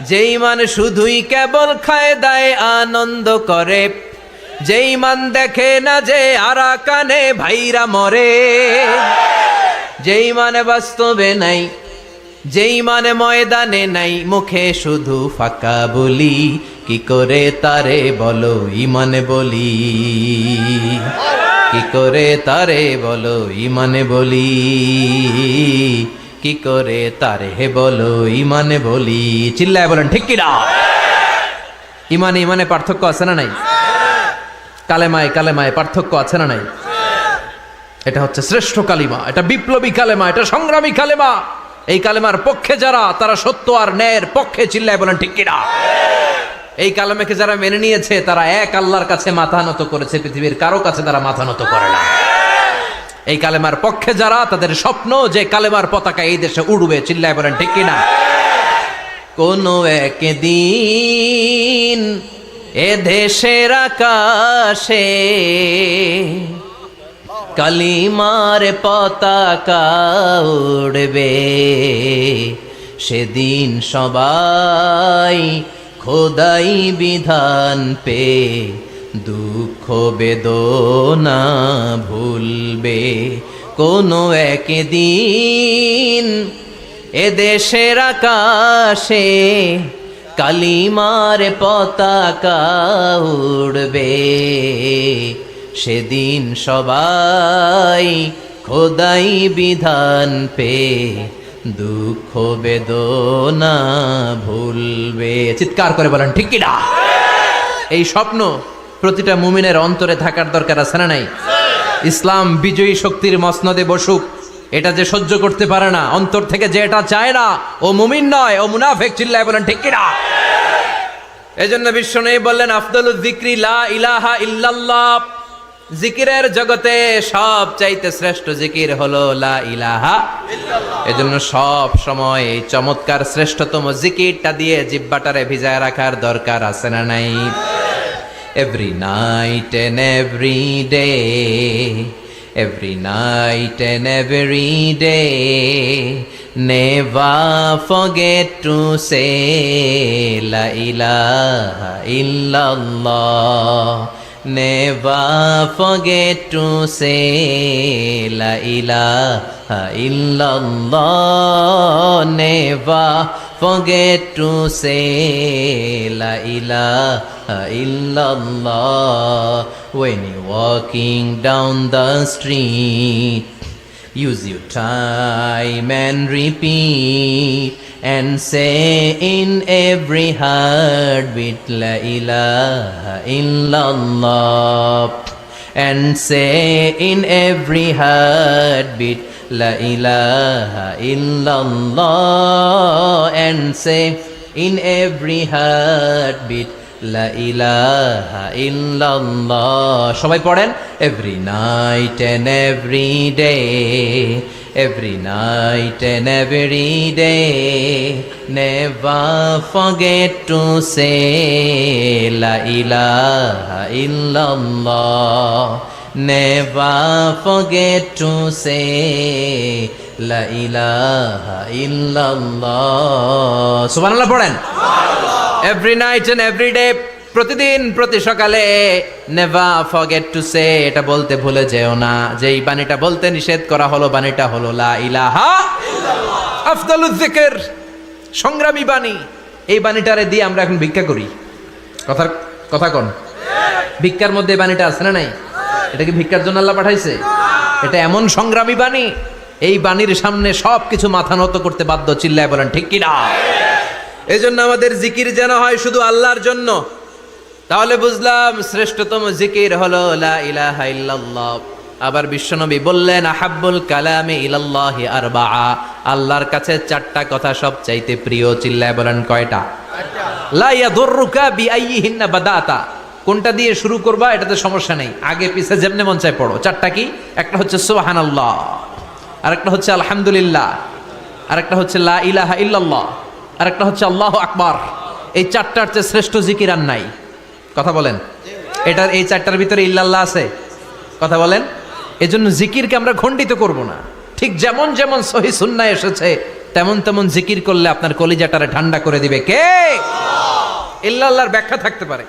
যে ইমান শুধুই কেবল খায় দায় আনন্দ করে, যে ইমান দেখে না যে আরাকানে ভাইরা মরে, যে ইমানে বাস্তবে নাই, যে ইমানে ময়দানে নাই, মুখে শুধু ফাঁকা বলি, কি করে তারে বলো ইমানে বলি, কি করে তারে বলো ইমানে বলি, কি করে তারে বলো ইমানে বলি। চিল্লায় বলেন ঠিক কি না? ইমানে ইমানে পার্থক্য আছে না নাই? কালেমায় কালেমায় পার্থক্য আছে না নাই? এটা হচ্ছে শ্রেষ্ঠ কালিমা, এটা বিপ্লবী কালেমা, এটা সংগ্রামী কালেমা। এই কালেমার পক্ষে যারা, তারা সত্য আর ন্যায়ের পক্ষে। চিল্লায় বলেন ঠিক কিনা? এই কালেমাকে যারা মেনে নিয়েছে তারা এক আল্লাহর কাছে মাথা নত করেছে, পৃথিবীর কারো কাছে তারা মাথা নত করে না। এই কালেমার পক্ষে যারা, তাদের স্বপ্ন যে কালেমার পতাকা এই দেশে উড়বে। চিল্লায় বলেন ঠিক কিনা? কোনো একদিন এ দেশের আকাশে কালিমার পতাকা উড়বে, সেদিন সবাই খোদাই বিধান পে দুঃখ বেদনা ভুলবে। কোনো একদিন এ দেশের আকাশে কালিমার পতাকা উড়বে, সেদিন সবাই খোদাই বিধান পে দুঃখ বেদনা ভুলবে। চিৎকার করে বলেন ঠিক কি না? এই স্বপ্ন প্রতিটা মুমিনের অন্তরে থাকার দরকার আছে না নাই? ইসলাম বিজয়ী শক্তির মসনদে বসুক, এটা যে সহ্য করতে পারে না, অন্তর থেকে যে এটা চায় না, ও মুমিন নয়, ও মুনাফিক। চিল্লায় বলেন ঠিক কি না? এজন্য বিশ্বনবী বললেন আফদালুয যিকরি লা ইলাহা ইল্লাল্লাহ। জিকিরের জগতে সব চাইতে শ্রেষ্ঠ জিকির হলো লা ইলাহা ইল্লাল্লাহ। এজন্য সব সময় এই চমৎকার শ্রেষ্ঠতম জিকিরটা দিয়ে জিহ্বাটারে ভিজায় রাখার দরকার আছে না নাই? Every night and every day, every night and every day, never forget to say la ilaha illallah. Never forget to say la ilaha illallah. Never forget to say la ilaha illallah. When you're walking down the street, use your time and repeat and say in every heartbeat la ilaha illallah. And say in every heartbeat la ilaha illallah. And say in every heartbeat la ilaha illallah. সবাই পড়েন every night and every day, every night and every day, never forget to say la ilaha illallah. Never forget to say la ilaha illallah. সুবহানাল্লাহ পড়েন every night and every day, প্রতিদিন প্রতি সকালে never forget to say, এটা বলতে ভুলে যেও না যে এই বাণীটা বলতে নিষেধ করা হলো, বাণীটা হলো লা ইলাহা ইল্লাল্লাহ। আফদালুয যিকর, সংগ্রামী বাণী। এই বাণীটারে দিয়ে আমরা এখন ভিক্ষা করি। কথা কোন? ভিক্ষার মধ্যে এই বাণীটা আছে না নাই? এটা কি ভিক্ষার জন্য আল্লাহ পাঠাইছে? এটা এমন সংগ্রামী বাণী, এই বাণীর সামনে সব কিছু মাথা নত করতে বাধ্য। চিল্লায় বলেন ঠিক কিনা? এই জন্য আমাদের জিকির যেন হয় শুধু আল্লাহর জন্য। তাহলে বুঝলাম শ্রেষ্ঠতম জিকির হলো লা ইলাহা ইল্লাল্লাহ। আবার বিশ্বনবী বললেন আহাব্বুল কালামি ইলাল্লাহি আরবাআ, আল্লাহর কাছে চারটা কথা সবচাইতে প্রিয়। চিল্লায় বলেন কয়টা? লা ইয়াদুররুকা বিআইয়িহিন্না বাদাতা, কোনটা দিয়ে শুরু করবা এটাতে সমস্যা নেই, আগে পিছে যেমনে মন চায় পড়ো। চারটা কি? একটা হচ্ছে সুবহানাল্লাহ, আরেকটা হচ্ছে আলহামদুলিল্লাহ, আরেকটা হচ্ছে লা ইলাহা ইল্লাল্লাহ, আরেকটা হচ্ছে আল্লাহু আকবার। এই চারটার চেয়ে শ্রেষ্ঠ জিকির আর নাই। কথা বলেন, এটার এই চারটার ভিতরে ইল্লাল্লাহ আছে? কথা বলেন। এজন্য জিকিরকে আমরা খণ্ডিত করব না। ঠিক যেমন যেমন সহিহ সুন্নাহ এসেছে তেমন তেমন জিকির করলে আপনার কলিজাটারে ঠান্ডা করে দিবে কে? ইল্লাল্লাহর ব্যাখ্যা থাকতে পারে,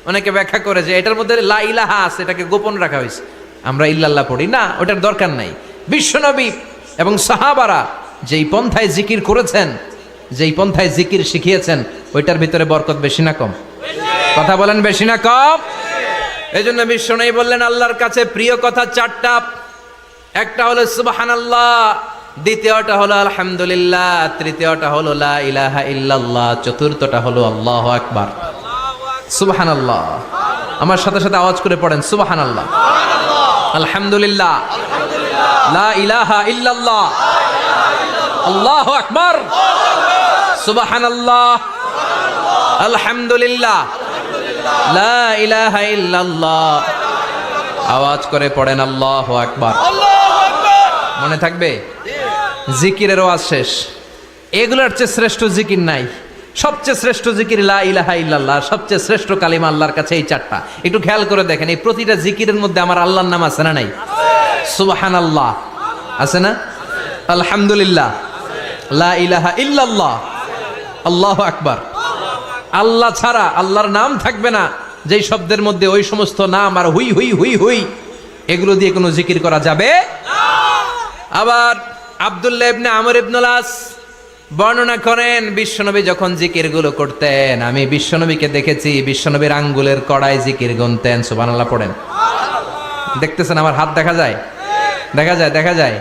অনেকে ব্যাখ্যা করে যে এটার মধ্যে লা ইলাহা আছে, এটাকে গোপন রাখা হয়েছে, আমরা ইল্লাল্লাহ পড়ি না, ওটার দরকার নাই। বিশ্বনবী এবং সাহাবারা যেই পন্থায় জিকির করেছেন, যেই পন্থায় জিকির শিখিয়েছেন, ওইটার ভিতরে বরকত বেশি না কম? কথা বলেন বেশি না কম? এই জন্য বিশ্বনবী বললেন আল্লাহর কাছে প্রিয় কথা চারটা। একটা হলো সুবহানাল্লাহ, দ্বিতীয়টা হলো আলহামদুলিল্লাহ, তৃতীয়টা হলো লা ইলাহা ইল্লাল্লাহ, চতুর্থটা হলো আল্লাহু আকবার। সুবহানাল্লাহ, আমার সাথে সাথে আওয়াজ করে পড়েন সুবহানাল্লাহ, আলহামদুলিল্লাহ, লা ইলাহা ইল্লাল্লাহ, আল্লাহু আকবার, সুবহানাল্লাহ, আলহামদুলিল্লাহ, লা ইলাহা ইল্লাল্লাহ। আওয়াজ করে পড়েন আল্লাহু আকবার। মনে থাকবে? জিকিরের ওয়াজ শেষ। এগুলোর চেয়ে শ্রেষ্ঠ জিকির নাই। সবচেয়ে শ্রেষ্ঠ জিকির লা ইলাহা ইল্লাল্লাহ, সবচেয়ে শ্রেষ্ঠ কালিমা আল্লাহর কাছে এই চারটা। একটু খেয়াল করে দেখেন, এই প্রতিটা জিকিরের মধ্যে আমার আল্লাহর নাম আছে না নাই? সুবহানাল্লাহ আছে না? আলহামদুলিল্লাহ, লা ইলাহা ইল্লাল্লাহ, আল্লাহু আকবার। আল্লাহ ছাড়া আল্লাহর নাম থাকবে না যেই শব্দের মধ্যে ওই সমস্ত নাম আর হুই হুই হুই হুই, এগুলো দিয়ে কোনো জিকির করা যাবে না। আবার আব্দুল্লাহ ইবনে আমর ইবনুল আস বর্ণনা করেন, বিশ্বনবী যখন জিকিরগুলো করতেন, আমি বিশ্বনবীকে দেখেছি বিশ্বনবীর আঙ্গুলের কড়ায় জিকির গুনতেন। সুবহানাল্লাহ পড়েন। দেখতেছেন আমার হাত দেখা যায়? দেখা যায়, দেখা যায়।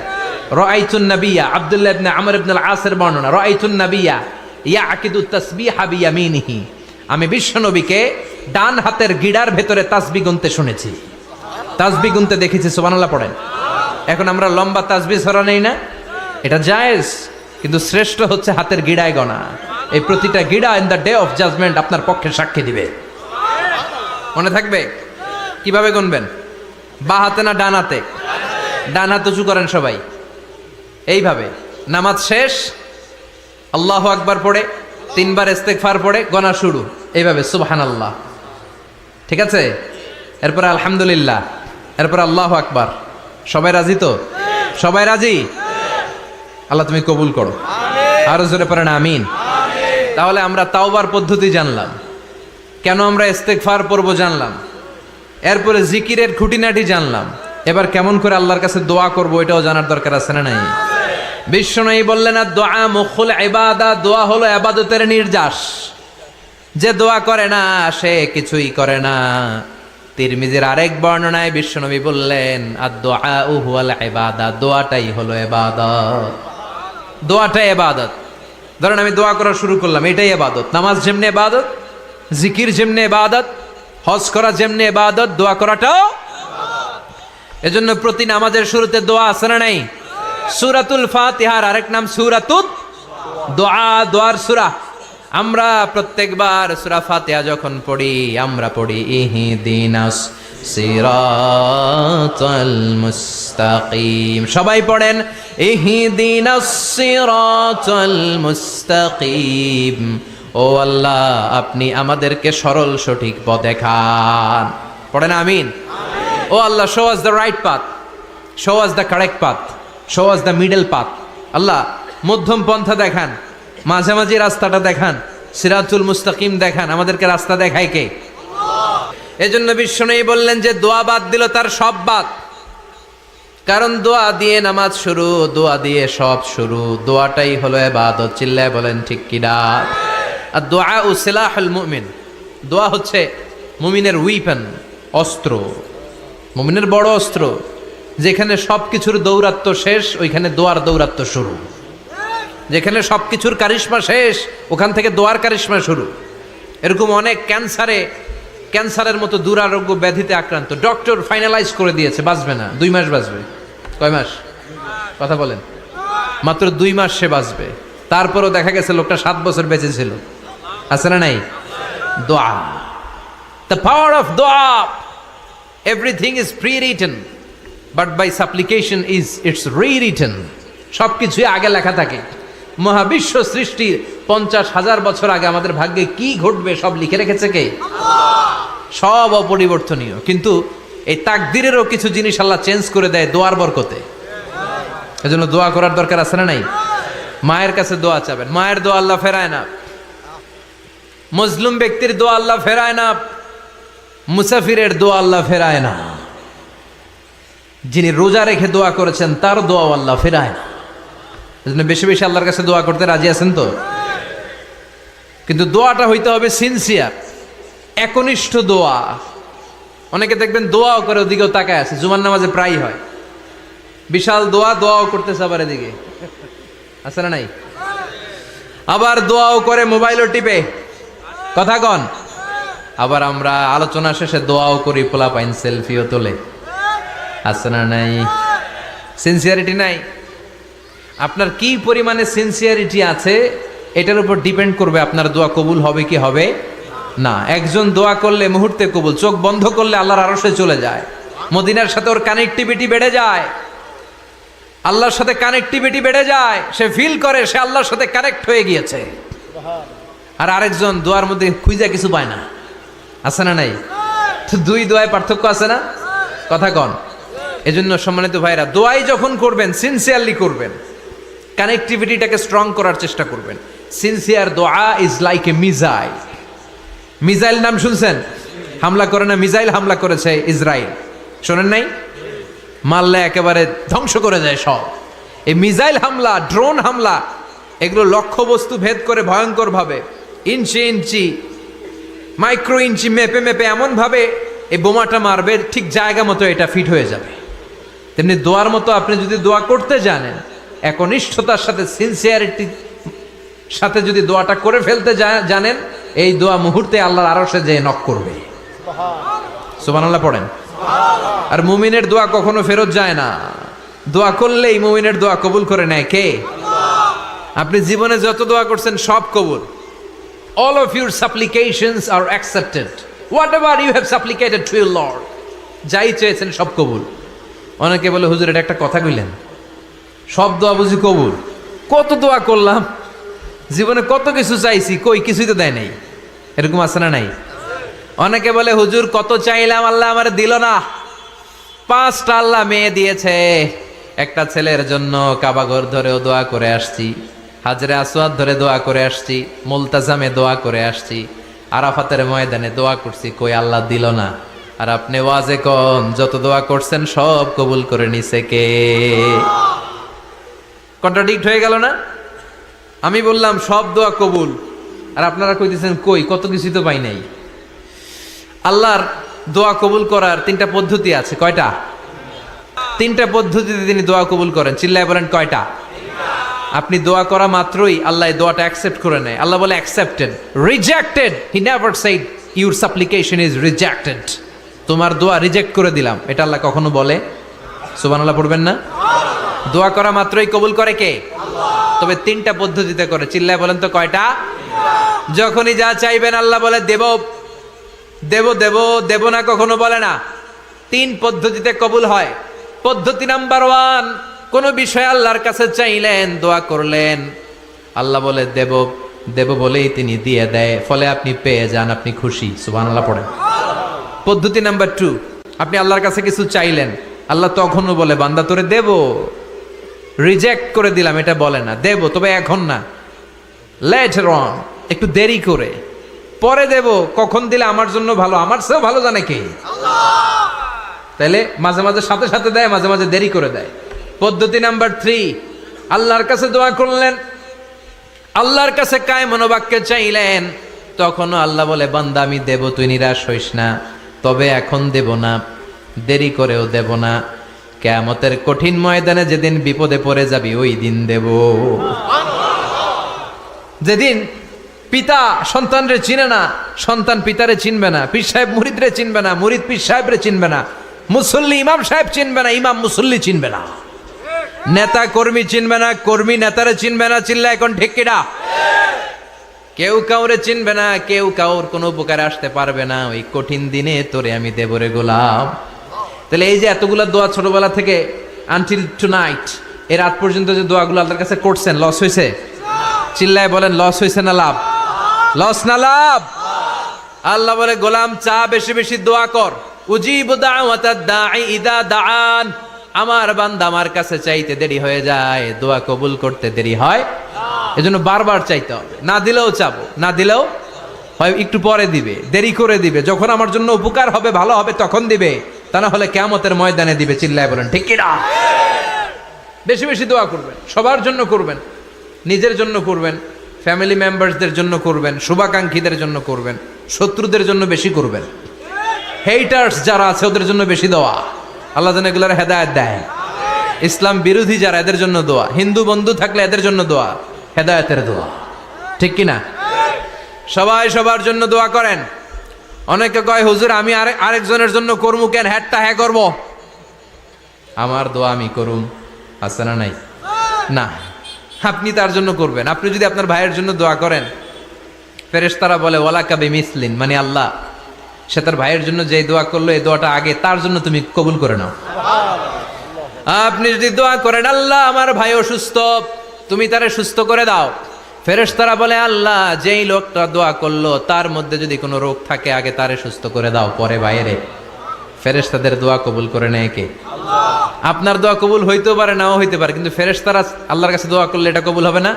রাআইতুন নাবিয়্যা, আব্দুল্লাহ ইবনে আমর ইবনুল আসের বর্ণনা, রাআইতুন নাবিয়্যা ইয়াকিদু তাসবিহা বিয়ামিনিহি, আমি বিশ্বনবীকে ডান হাতের গিড়ার ভেতরে তাসবিহ গুনতে শুনেছি, তাসবিহ গুনতে দেখেছি। সুবহানাল্লাহ পড়েন। এখন আমরা লম্বা তাসবিহ ছড়া নেই না, এটা জায়েজ, কিন্তু শ্রেষ্ঠ হচ্ছে হাতের গিড়ায় গোনা। এই প্রতিটা গিড়া in the day of judgement আপনার পক্ষে সাক্ষী দিবে। মনে থাকবে? কিভাবে গুনবেন? বাঁ হাতে না ডান হাতে? ডান হাত উঁচু করেন সবাই, এইভাবে। নামাজ শেষ, আল্লাহু আকবার পড়ে 3 বার ইস্তেগফার পড়ে গনা শুরু, এইভাবে সুবহানাল্লাহ। ঠিক আছে? এরপর আলহামদুলিল্লাহ, এরপর আল্লাহু আকবার। সবাই রাজি তো? সবাই রাজি? আল্লাহ তুমি কবুল করো। আরো জোরে পড়েন আমিন। তাহলে আমরা তাওবার পদ্ধতি জানলাম, কেন আমরা ইস্তেগফার পড়বো জানলাম, এরপরে জিকিরের খুঁটিনাটি জানলাম। এবার কেমন করে আল্লাহর কাছে দোয়া করব এটাও জানার দরকার আছে না নাই? বিশ্বনবী বললেন আর দোয়া মুখুল ইবাদা, দোয়া হলো ইবাদতের নির্যাস। যে দোয়া করে না সে কিছুই করে না। তিরমিজির আরেক বর্ণনায় বিশ্বনবী বললেন আর দোয়া হুয়াল ইবাদা, দোয়াটাই হলো ইবাদত। দোয়াটাই ইবাদত। ধরেন আমি দোয়া করা শুরু করলাম, এটাই ইবাদত। নামাজ যেমনি ইবাদত, জিকির যেমনি ইবাদত, হজ করা যেমনি ইবাদত, দোয়া করাটাও। এজন্য প্রতি নামাজের শুরুতে দোয়া আছে না নাই? সূরাতুল ফাতিহার আরেক নাম সূরাতুদ দোয়া, দোয়ার সূরা। আমরা প্রত্যেকবার সূরা ফাতিহা যখন পড়ি আমরা পড়ি ইহদিনাস সিরাতাল মুস্তাকিম। সবাই পড়েন ইহদিনাস সিরাতাল মুস্তাকিম। ও আল্লাহ, আপনি আমাদেরকে সরল সঠিক পথ দেখান। পড়েন আমিন। O Allah, show us the right path, show us the correct path, show us the middle path. Allah মধ্যম পন্থা দেখান, মাঝামাঝি রাস্তাটা দেখান, সিরাতুল মুস্তাকিম দেখান। আমাদেরকে রাস্তা দেখায় কে? এজন্য বিশ্বনবী বললেন যে দোয়া বাদ দিল তার সব বাদ। কারণ দোয়া দিয়ে নামাজ শুরু, দোয়া দিয়ে সব শুরু। দোয়াটাই হলো ইবাদত। চিল্লায় বলেন ঠিক কিনা? আর দোয়া ও সিলাহুল মুমিন, দোয়া হচ্ছে মুমিনের উইপেন, অস্ত্র, মুমিনের বড় অস্ত্র। যেখানে সবকিছুর দৌরাত্ম শেষ ওইখানে দোয়ার দৌরাত্ম শুরু। যেখানে সবকিছুর কারিশমা শেষ ওখান থেকে দোয়ার কারিশমা শুরু। এরকম অনেক ক্যান্সারের মতো দুরারোগ্য ব্যাধিতে আক্রান্ত, ডক্টর ফাইনালাইজ করে দিয়েছে বাঁচবে না, 2 মাস বাঁচবে। কয় মাস? কথা বলেন। মাত্র 2 মাস সে বাঁচবে। তারপরও দেখা গেছে লোকটা 7 বছর বেঁচে ছিল। আছে না নাই? দোয়া, দ্য পাওয়ার অফ দোয়া। Everything is prewritten but by supplication is it's rewritten. সবকিছুই আগে লেখা থাকে। মহাবিশ্ব সৃষ্টির 50,000 বছর আগে আমাদের ভাগ্যে কি ঘটবে সব লিখে রেখেছে কে? সব অপরিবর্তনীয়। কিন্তু এই তাকদিরেরও কিছু জিনিস আল্লাহ চেঞ্জ করে দেয় দোয়ার বরকতে। এজন্য দোয়া করার দরকার আছে না নাই? মায়ের কাছে দোয়া চাবেন, মায়ের দোয়া আল্লাহ ফেরায় না। মজলুম ব্যক্তির দোয়া আল্লাহ ফেরায় না। মুসাফিরের দোয়া আল্লাহ ফেরায় না। যিনি রোজা রেখে দোয়া করেছেন তার দোয়া আল্লাহ ফেরায় না। এজন্য বেশি বেশি আল্লাহর কাছে দোয়া করতে রাজি আছেন তো? কিন্তু দোয়াটা হইতে হবে সিনসিয়ার, একনিষ্ঠ দোয়া। অনেকে দেখবেন দোয়াও করে ওদিকেও তাকায় আছে, জুমার নামাজে প্রায় হয়। বিশাল দোয়া, দোয়াও করতেছে আবার এদিকে, আছে না নাই? আবার দোয়াও করে মোবাইলও টিপে, কথা কন। আবার আমরা আলোচনা শেষে দোয়াও করি, পোলাপাইন সেলফিও তোলে, আছে না নাই? সিনসিয়ারিটি নাই। আপনার কি পরিমাণে সিনসিয়ারিটি আছে এটার উপর ডিপেন্ড করবে আপনার দোয়া কবুল হবে কি হবে না। একজন দোয়া করলে মুহূর্তে কবুল, চোখ বন্ধ করলে আল্লাহর আরশে চলে যায়। মদিনার সাথে ওর কানেক্টিভিটি বেড়ে যায়, আল্লাহর সাথে কানেক্টিভিটি বেড়ে যায়। সে ফিল করে সে আল্লাহর সাথে কানেক্ট হয়ে গিয়েছে। আর আরেকজন দোয়ার মধ্যে খুঁজে কিছু পায় না, আছে না নাই? তো 2 দোয়ায় পার্থক্য আছে না? কথা কন। এজন্য সম্মানিত ভাইরা, দোয়াই যখন করবেন সিনসিয়ারলি করবেন, কানেক্টিভিটিটাকে স্ট্রং করার চেষ্টা করবেন। সিনসিয়ার দোয়া is like a missile. Missile নাম শুনছেন? হামলা করে না, মিসাইল হামলা করেছে ইসরায়েল, শোনেন নাই? মারলে একেবারে ধ্বংস করে যায় সব। এই মিসাইল হামলা, ড্রোন হামলা, এগুলো লক্ষ্য বস্তু ভেদ করে ভয়ঙ্কর ভাবে, ইঞ্চি ইঞ্চি, মাইক্রো ইঞ্চি মেপে মেপে এমন ভাবে এই বোমাটা মারবে ঠিক জায়গা মতো এটা ফিট হয়ে যাবে। তেমনি দোয়ার মতো আপনি যদি দোয়া করতে জানেন, একনিষ্ঠতার সাথে সিনসিয়ারিটি সাথে যদি দোয়াটা করে ফেলতে জানেন, এই দোয়া মুহূর্তে আল্লাহর আরশে যেয়ে নক করবে। সুবহানাল্লাহ পড়েন। আর মুমিনের দোয়া কখনো ফেরত যায় না। দোয়া করলেই মুমিনের দোয়া কবুল করে নেয় কে? আপনি জীবনে যত দোয়া করছেন সব কবুল। all of your supplications are accepted. Whatever you have supplicated to your Lord, যাই চেয়েছেন সব কবুল। অনেকে বলে হুজুর এটা একটা কথা কইলেন, সব দোয়া বুঝি কবুল? কত দোয়া করলাম, জীবনে কত কিছু চাইছি, কই কিছুই তো দেয় নাই। এরকম আছে না নাই? অনেকে বলে হুজুর কত চাইলাম আল্লাহ আমার দিল না। 5টা আল্লাহ মেয়ে দিয়েছে, একটা ছেলের জন্য কাবাঘর ধরেও দোয়া করে আসছি, হাজরে আসওয়াদ ধরে দোয়া করে আসছি, মুলতাজামে দোয়া করে আসছি, আরাফাতের ময়দানে দোয়া করছি, কই আল্লাহ দিল না। আর আপনি ওয়াজে কোন যত দোয়া করছেন সব কবুল করে নিছে কে? কন্ট্রাডিক্ট হয়ে গেল না? আমি বললাম সব দোয়া কবুল, আর আপনারা কইতেছেন কই কত কিছু তো পাই নাই। আল্লাহর দোয়া কবুল করার 3টা পদ্ধতি আছে। কয়টা? 3টা পদ্ধতিতে তিনি দোয়া কবুল করেন। চিল্লায় বলেন কয়টা? আপনি দোয়া করা মাত্রই আল্লাহ এই দোয়াটা অ্যাকসেপ্ট করে নেয়। আল্লাহ বলে accepted, rejected he never shed your সাপ্লিকেশন is rejected. তোমার দোয়া রিজেক্ট করে দিলাম, এটা আল্লাহ কখনো বলে? সুবহানাল্লাহ পড়বেন না? দোয়া করা মাত্রই কবুল করে কে? তবে 3টা পদ্ধতিতে করে। চিল্লায় বলেন তো কয়টা? যখনই যা চাইবেন আল্লাহ বলে দেব দেব দেব, দেব না কখনো বলে না। 3 পদ্ধতিতে কবুল হয়। পদ্ধতি নাম্বার 1, কোন বিষয় আল্লাহর কাছে চাইলেন, দোয়া করলেন, আল্লাহ বলে দেব দেব বলেই তিনি দিয়ে দেয়, ফলে আপনি পেয়ে যান, আপনি খুশি। সুবহানাল্লাহ পড়েন। পদ্ধতি নাম্বার 2, আপনি আল্লাহর কাছে কিছু চাইলেন, আল্লাহ তখনও বলে বান্দা তোরে দেব, রিজেক্ট করে দিলাম এটা বলে না, দেব তবে এখন না, লেটার অন, একটু দেরি করে, পরে দেব, কখন দিলে আমার জন্য ভালো, আমার চেয়েও ভালো জানে কে? তাইলে মাঝে মাঝে সাথে সাথে দেয়, মাঝে মাঝে দেরি করে দেয়। পদ্ধতি নাম্বার 3, আল্লাহর কাছে দোয়া করলেন, আল্লাহর কাছে কায় মনোবাক্যে চাইলেন, তখনও আল্লাহ বলে বান্দা আমি দেব, তুই নিরাশ হইস না, তবে এখন দেব না, দেরি করেও দেব না, কিয়ামতের কঠিন ময়দানে যেদিন বিপদে পড়ে যাবি ওই দিন দেব। যেদিন পিতা সন্তানরে চিনে না, সন্তান পিতারে চিনবে না, পীর সাহেব মুরিদরে চিনবে না, মুরিদ পীর সাহেবরে চিনবে না, মুসল্লি ইমাম সাহেব চিনবে না, ইমাম মুসল্লি চিনবে না, নেতা কর্মী চিনবে না, কর্মী নেতারে চিনবে না। চিল্লা এখন ঠিক কিনা? কেউ কাউরে চিনবে না, কেউ কাউর কোনো উপকারে আসতে পারবে না। ওই কঠিন দিনে তোরে আমি দেবরে গোলাম। তাহলে এই যে এতগুলা দোয়া ছোটবেলা থেকে আনটিল টুনাইট, এর রাত পর্যন্ত যে দোয়াগুলো আল্লাহর কাছে করছেন, লস হয়েছে? চিল্লায় বলেন লস হয়েছে না লাভ? লস না লাভ? আল্লাহ বলে গোলাম চা বেশি বেশি দোয়া কর, উজিবু দাওয়াতাদ দাঈ ইদা দাআন। আমার বান্দা আমার কাছে চাইতে দেরি হয়ে যায়, দোয়া কবুল করতে দেরি হয়, এজন্য বারবার চাইতে হবে। না দিলেও চাবো, না দিলেও হয় একটু পরে দিবে, দেরি করে দিবে, যখন আমার জন্য উপকার হবে, ভালো হবে তখন দিবে, তা না হলে কিয়ামতের ময়দানে দিবে। চিল্লায় বলেন ঠিক কি না? বেশি বেশি দোয়া করবেন, সবার জন্য করবেন, নিজের জন্য করবেন, ফ্যামিলি মেম্বারসদের জন্য করবেন, শুভাকাঙ্ক্ষীদের জন্য করবেন, শত্রুদের জন্য বেশি করবেন, হেটার্স যারা আছে ওদের জন্য বেশি দোয়া। আল্লাহ যেন এগুলোর হেদায়েত দেয়। ইসলাম বিরোধী যারা এদের জন্য দোয়া, হিন্দু বন্ধু থাকলে এদের জন্য দোয়া, হেদায়েতের দোয়া। ঠিক কি না? সবাই সবার জন্য দোয়া করেন। অনেকে কয় হুজুর আমি আরেকজনের জন্য করবো কেন, হ্যাটটা হ্যাঁ করবো, আমার দোয়া আমি করুম, আছে না নাই? না, আপনি তার জন্য করবেন। আপনি যদি আপনার ভাইয়ের জন্য দোয়া করেন, ফেরেশতারা বলে ওয়ালাকা বিমিসলিন, মানে আল্লাহ সে তার ভাইয়ের জন্য যে দোয়া করলো এই দোয়াটা আগে তার জন্য তুমি কবুল করে নাও। আপনি যদি দোয়া করেন আল্লাহ আমার ভাই অসুস্থ, তুমি তারে সুস্থ করে দাও, ফেরেশতারা বলে আল্লাহ যেই লোকটা দোয়া করলো তার মধ্যে যদি কোনো রোগ থাকে আগে তারে সুস্থ করে দাও, পরে বাইরে। ফেরেশতাদের দোয়া কবুল করে নেয় কে? আল্লাহ। আপনার দোয়া কবুল হইতেও পারে, নাও হইতে পারে, কিন্তু ফেরেশতারা আল্লাহর কাছে দোয়া করলে এটা কবুল হবে না?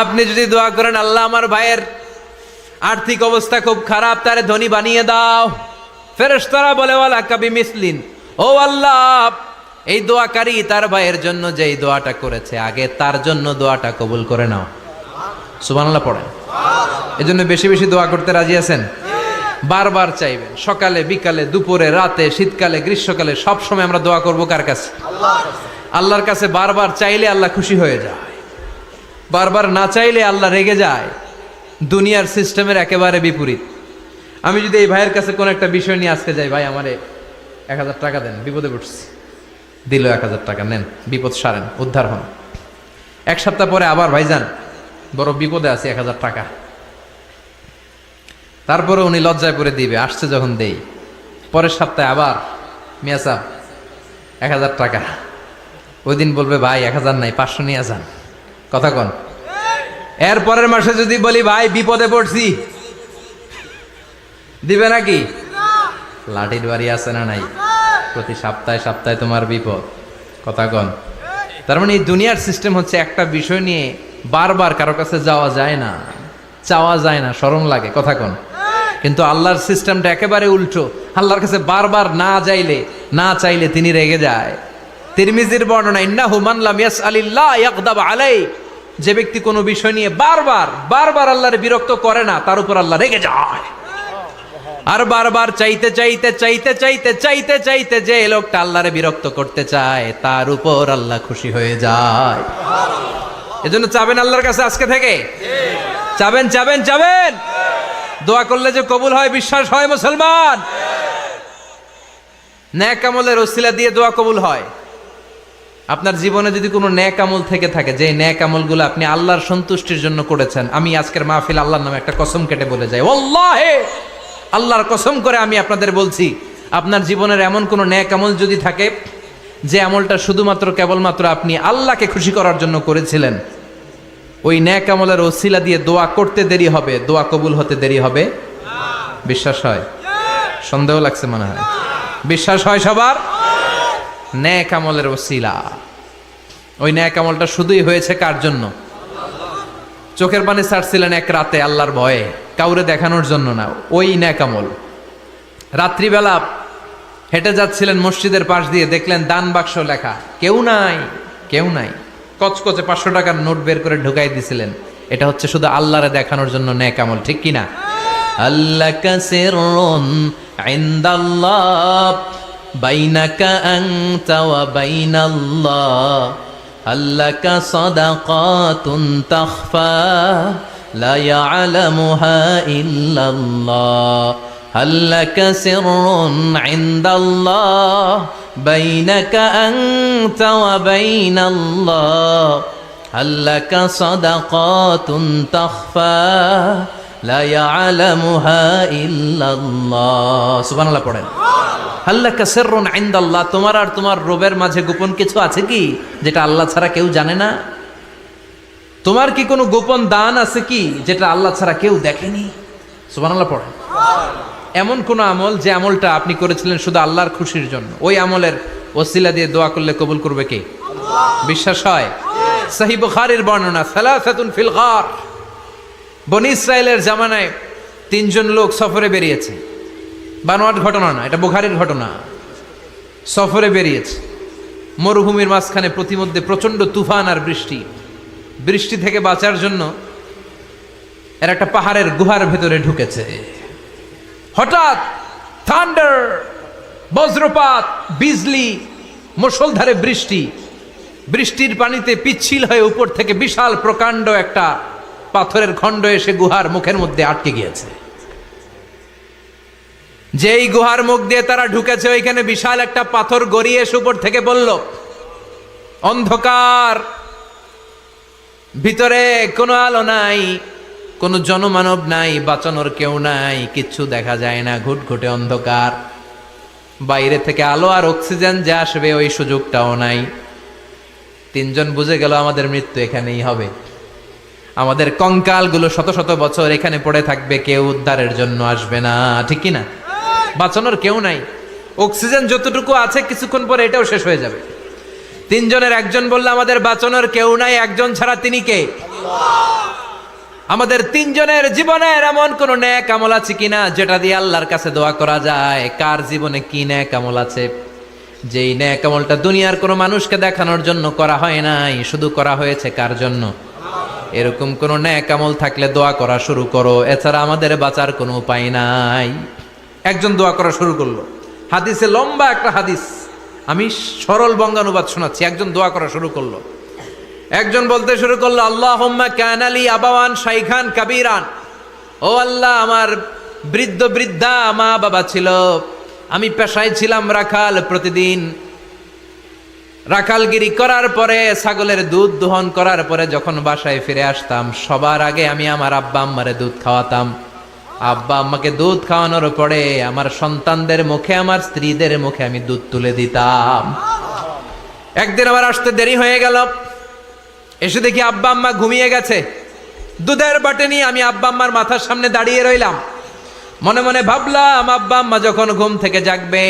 আপনি যদি দোয়া করেন আল্লাহ আমার ভাইয়ের আর্থিক অবস্থা খুব খারাপ, তারে ধনী বানিয়ে দাও, ফেরেশতারা বলে ওয়ালাকা বিমিসলিন, ও আল্লাহ এই দোয়াকারী তার ভাইয়ের জন্য যেই দোয়াটা করেছে আগে তার জন্য দোয়াটা কবুল করে নাও। সুবহানাল্লাহ পড়েন। এজন্য বেশি বেশি দোয়া করতে রাজি আছেন? বারবার চাইবেন, সকালে বিকালে দুপুরে রাতে শীতকালে গ্রীষ্মকালে সব সময় আমরা দোয়া করব কার কাছে? আল্লাহর কাছে। বারবার চাইলে আল্লাহ খুশি হয়ে যায়, বারবার না চাইলে আল্লাহ রেগে যায়। দুনিয়ার সিস্টেমের একেবারে বিপরীত। আমি যদি এই ভাইয়ের কাছে কোন একটা বিষয় নিয়ে আজকে যাই, ভাই আমারে 1000 টাকা দেন, বিপদে পড়ছি, দিল 1000 টাকা, নেন বিপদ সারেন, উদ্ধার হন। 1 সপ্তাহ পরে আবার ভাইজান বড় বিপদে আছি, 1000 টাকা, তারপরে উনি লজ্জায় পড়ে দিবে, আসছে যখন দেই। পরের সপ্তাহে আবার মিয়া সাহেব 1000 টাকা। ওই দিন বলবে ভাই 1000 নাই, 500 নিয়ে যান। কথা কন। এর পরের মাসে যদি বলি ভাই বিপদে পড়ছি, দিবে নাকি? লাঠির বাড়ি আছে না নাই? প্রতি সপ্তাহে সপ্তাহে তোমার বিপদ। কথা কন। তার মানে এই দুনিয়ার সিস্টেম হচ্ছে একটা বিষয় নিয়ে বারবার কারো কাছে যাওয়া যায় না, চাওয়া যায় না, শরম লাগে। কথা কন। কিন্তু আল্লাহর সিস্টেমটা একেবারে উল্টো। আল্লাহর কাছে বারবার না চাইলে তিনি রেগে যায়। তিরমিজির বর্ণনা, ইন্নাহু মান লাম ইয়াসআলিল্লাহ ইয়াগদাব আলাই, যে ব্যক্তি কোনো বিষয় নিয়ে বারবার আল্লাহর বিরক্ত করে না, তার উপর আল্লাহ রেগে যায়। আর বারবার চাইতে যে লোকটা আল্লাহরে বিরক্ত করতে চায়, তার উপর আল্লাহ খুশি হয়ে যায়। এজন্য চাবেন আল্লাহর কাছে আজকে থেকে, চাবেন। দোয়া করলে যে কবুল হয় বিশ্বাস হয় মুসলমান। নেক আমলের ওসিলা দিয়ে দোয়া কবুল হয়। আপনার জীবনে যদি কোনো নেক আমল থেকে থাকে, যে নেক আমলগুলো আপনি আল্লাহর সন্তুষ্টির জন্য করেছেন, আমি আজকের মাহফিল আল্লাহর নামে একটা কসম কেটে বলে যাই, ওয়াল্লাহি আল্লাহর কসম করে আমি আপনাদের বলছি, আপনার জীবনের এমন কোনো নেক আমল যদি থাকে যে আমলটা শুধুমাত্র কেবলমাত্র আপনি আল্লাহকে খুশি করার জন্য করেছিলেন, ওই নেক আমলের ওসিলা দিয়ে দোয়া করতে দেরি হবে, দোয়া কবুল হতে দেরি হবে। বিশ্বাস হয়? সন্দেহ লাগছে মনে হয়। বিশ্বাস হয় সবার? নেক আমলের ওসিলা, ওই নেক আমলটা শুধুই হয়েছে কার জন্য? চোখের পানি ছাড়ছিলেন এক রাতে আল্লাহর ভয়ে, কাউরে দেখানোর জন্য না। ওই নেক আমল। রাত্রিবেলা হেঁটে যাচ্ছিলেন মসজিদের পাশ দিয়ে, দেখলেন দান বাক্স লেখা, কেউ নাই। কচকচে 500 টাকার নোট বের করে ঢুকাই দিছিলেন। এটা হচ্ছে শুধু আল্লাহরে দেখানোর জন্য নেক আমল, ঠিক কিনা? আল্লাকা সিররুন ইনদাল্লাহ বাইনাকা আনতা ওয়া বাইনাল্লাহ, আল্লাকা সাদাকাতুন তাখফা লা ইয়ালামুহা ইল্লাল্লাহ, আল্লাকা সিররুন ইনদাল্লাহ বাইনাকা আনতা ওয়া বাইনাল্লাহ, আল্লাকা সাদাকাতুন তাখফা লা ইয়ালামুহা ইল্লাল্লাহ। সুবহানাল্লাহ পড়েন। আল্লাকা সিররুন ইনদাল্লাহ, তোমার আর তোমার রবের মাঝে গোপন কিছু আছে কি যেটা আল্লাহ ছাড়া কেউ জানে না? তোমার কি কোনো গোপন দান আছে কি যেটা আল্লাহ ছাড়া কেউ দেখেনি? সুবহানাল্লাহ পড়েন। এমন কোন আমল যে আমলটা আপনি করেছিলেন শুধু আল্লাহর খুশির জন্য, ওই আমলের ওসিলা দিয়ে দোয়া করলে কবুল করবে কে? বিশ্বাস হয়? সহিহ বুখারীর বর্ণনা, সালাসাতুন ফিল গার, বনি ইসরায়েলের জামানায় 3 জন লোক সফরে বেরিয়েছে। বানোয়াট ঘটনা না, এটা বুখারীর ঘটনা। সফরে বেরিয়েছে, মরুভূমির মাঝখানে প্রতিমধ্যে প্রচন্ড তুফান আর বৃষ্টি থেকে বাঁচার জন্য এর একটা পাহাড়ের গুহার ভেতরে ঢুকেছে। হঠাৎ থান্ডার, বজ্রপাত, বিজলি, মুষলধারে বৃষ্টির পানিতে পিচ্ছিল হয়ে উপর থেকে বিশাল প্রকাণ্ড একটা পাথরের খণ্ড এসে গুহার মুখের মধ্যে আটকে গিয়েছে। যেই গুহার মুখ দিয়ে তারা ঢুকেছে, ওইখানে বিশাল একটা পাথর গড়িয়ে এসে উপর থেকে বলল, অন্ধকার, ভিতরে কোনো আলো নাই, কোনো জনমানব নাই, বাঁচানোর কেউ নাই, কিচ্ছু দেখা যায় না, ঘুটঘুটে অন্ধকার, বাইরে থেকে আলো আর অক্সিজেন যে আসবে ওই সুযোগটাও নাই। 3 জন বুঝে গেল আমাদের মৃত্যু এখানেই হবে, আমাদের কঙ্কালগুলো শত শত বছর এখানে পড়ে থাকবে, কেউ উদ্ধারের জন্য আসবে না, ঠিক কিনা? বাঁচানোর কেউ নাই, অক্সিজেন যতটুকু আছে কিছুক্ষণ পরে এটাও শেষ হয়ে যাবে। 3 জনের একজন বলল, আমাদের বাঁচানোর কেউ নাই, একজন ছাড়া তিনি কে? আমাদের 3 জনের জীবনের এমন কোন নেক আমল আছে কিনা যেটা দিয়ে আল্লাহর কাছে দোয়া করা যায়? কার জীবনে কি নেক আমল আছে যেই নেক আমলটা দুনিয়ার কোনো মানুষকে দেখানোর জন্য করা হয় নাই, শুধু করা হয়েছে কার জন্য? এরকম কোন নেক আমল থাকলে দোয়া করা শুরু করো, এছাড়া আমাদের বাঁচার কোনো উপায় নাই। একজন দোয়া করা শুরু করলো, হাদিসে লম্বা একটা হাদিস, আমি সরল বঙ্গানুবাদ শোনাচ্ছি। একজন দোয়া করা শুরু করলো, একজন বলতে শুরু করলো, আল্লাহুম্মা কানা লি আবাওয়ান শাইখান কাবীরান, ও আল্লাহ, আমার বৃদ্ধ বৃদ্ধা মা বাবা ছিল, আমি পেশায় ছিলাম রাখাল, প্রতিদিন রাখালগিরি করার পরে, ছাগলের দুধ দোহন করার পরে যখন বাসায় ফিরে আসতাম, সবার আগে আমি আমার আব্বা আম্মারে দুধ খাওয়াতাম। আব্বা আম্মাকে দুধ খাওয়ানোর পরে আমার সন্তানদের মুখে, আমার স্ত্রীদের মুখে আমি দুধ তুলে দিতাম। একদিন আমার আসতে দেরি হয়ে গেল, এসে দেখি আব্বা আম্মা ঘুমিয়ে গেছে। দুধের বাটি নিয়ে আমি আব্বা আম্মার মাথার সামনে দাঁড়িয়ে রইলাম। মনে মনে ভাবলাম, আব্বা আম্মা যখন ঘুম থেকে জাগবে,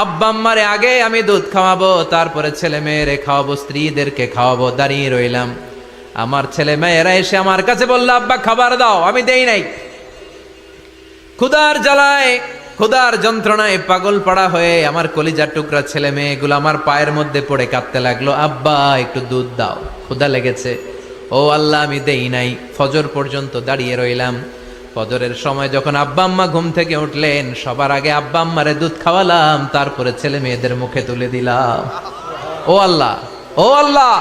আব্বা আম্মারে আগে আমি দুধ খাওয়াবো, তারপরে ছেলে মেয়েরে খাওয়াবো, স্ত্রীদেরকে খাওয়াবো। দাঁড়িয়ে রইলাম। আমার ছেলে মেয়েরা এসে আমার কাছে বললো, আব্বা খাবার দাও। আমি দেই নাই। ক্ষুধার জ্বালায়, ক্ষুধার যন্ত্রণায় পাগল পাড়া হয়ে আমার কলিজার টুকরা ছেলে মেয়েগুলো আমার পায়ের মধ্যে পড়ে কাঁদতে লাগলো, আব্বা একটু দুধ দাও, ক্ষুধা লেগেছে। ও আল্লাহ, আমি দেই নাই। ফজর পর্যন্ত দাঁড়িয়ে রইলাম। ফজরের সময় যখন আব্বা আম্মা ঘুম থেকে উঠলেন, সবার আগে আব্বা আম্মারে দুধ খাওয়ালাম, তারপরে ছেলে মেয়েদের মুখে তুলে দিলাম। ও আল্লাহ, ও আল্লাহ,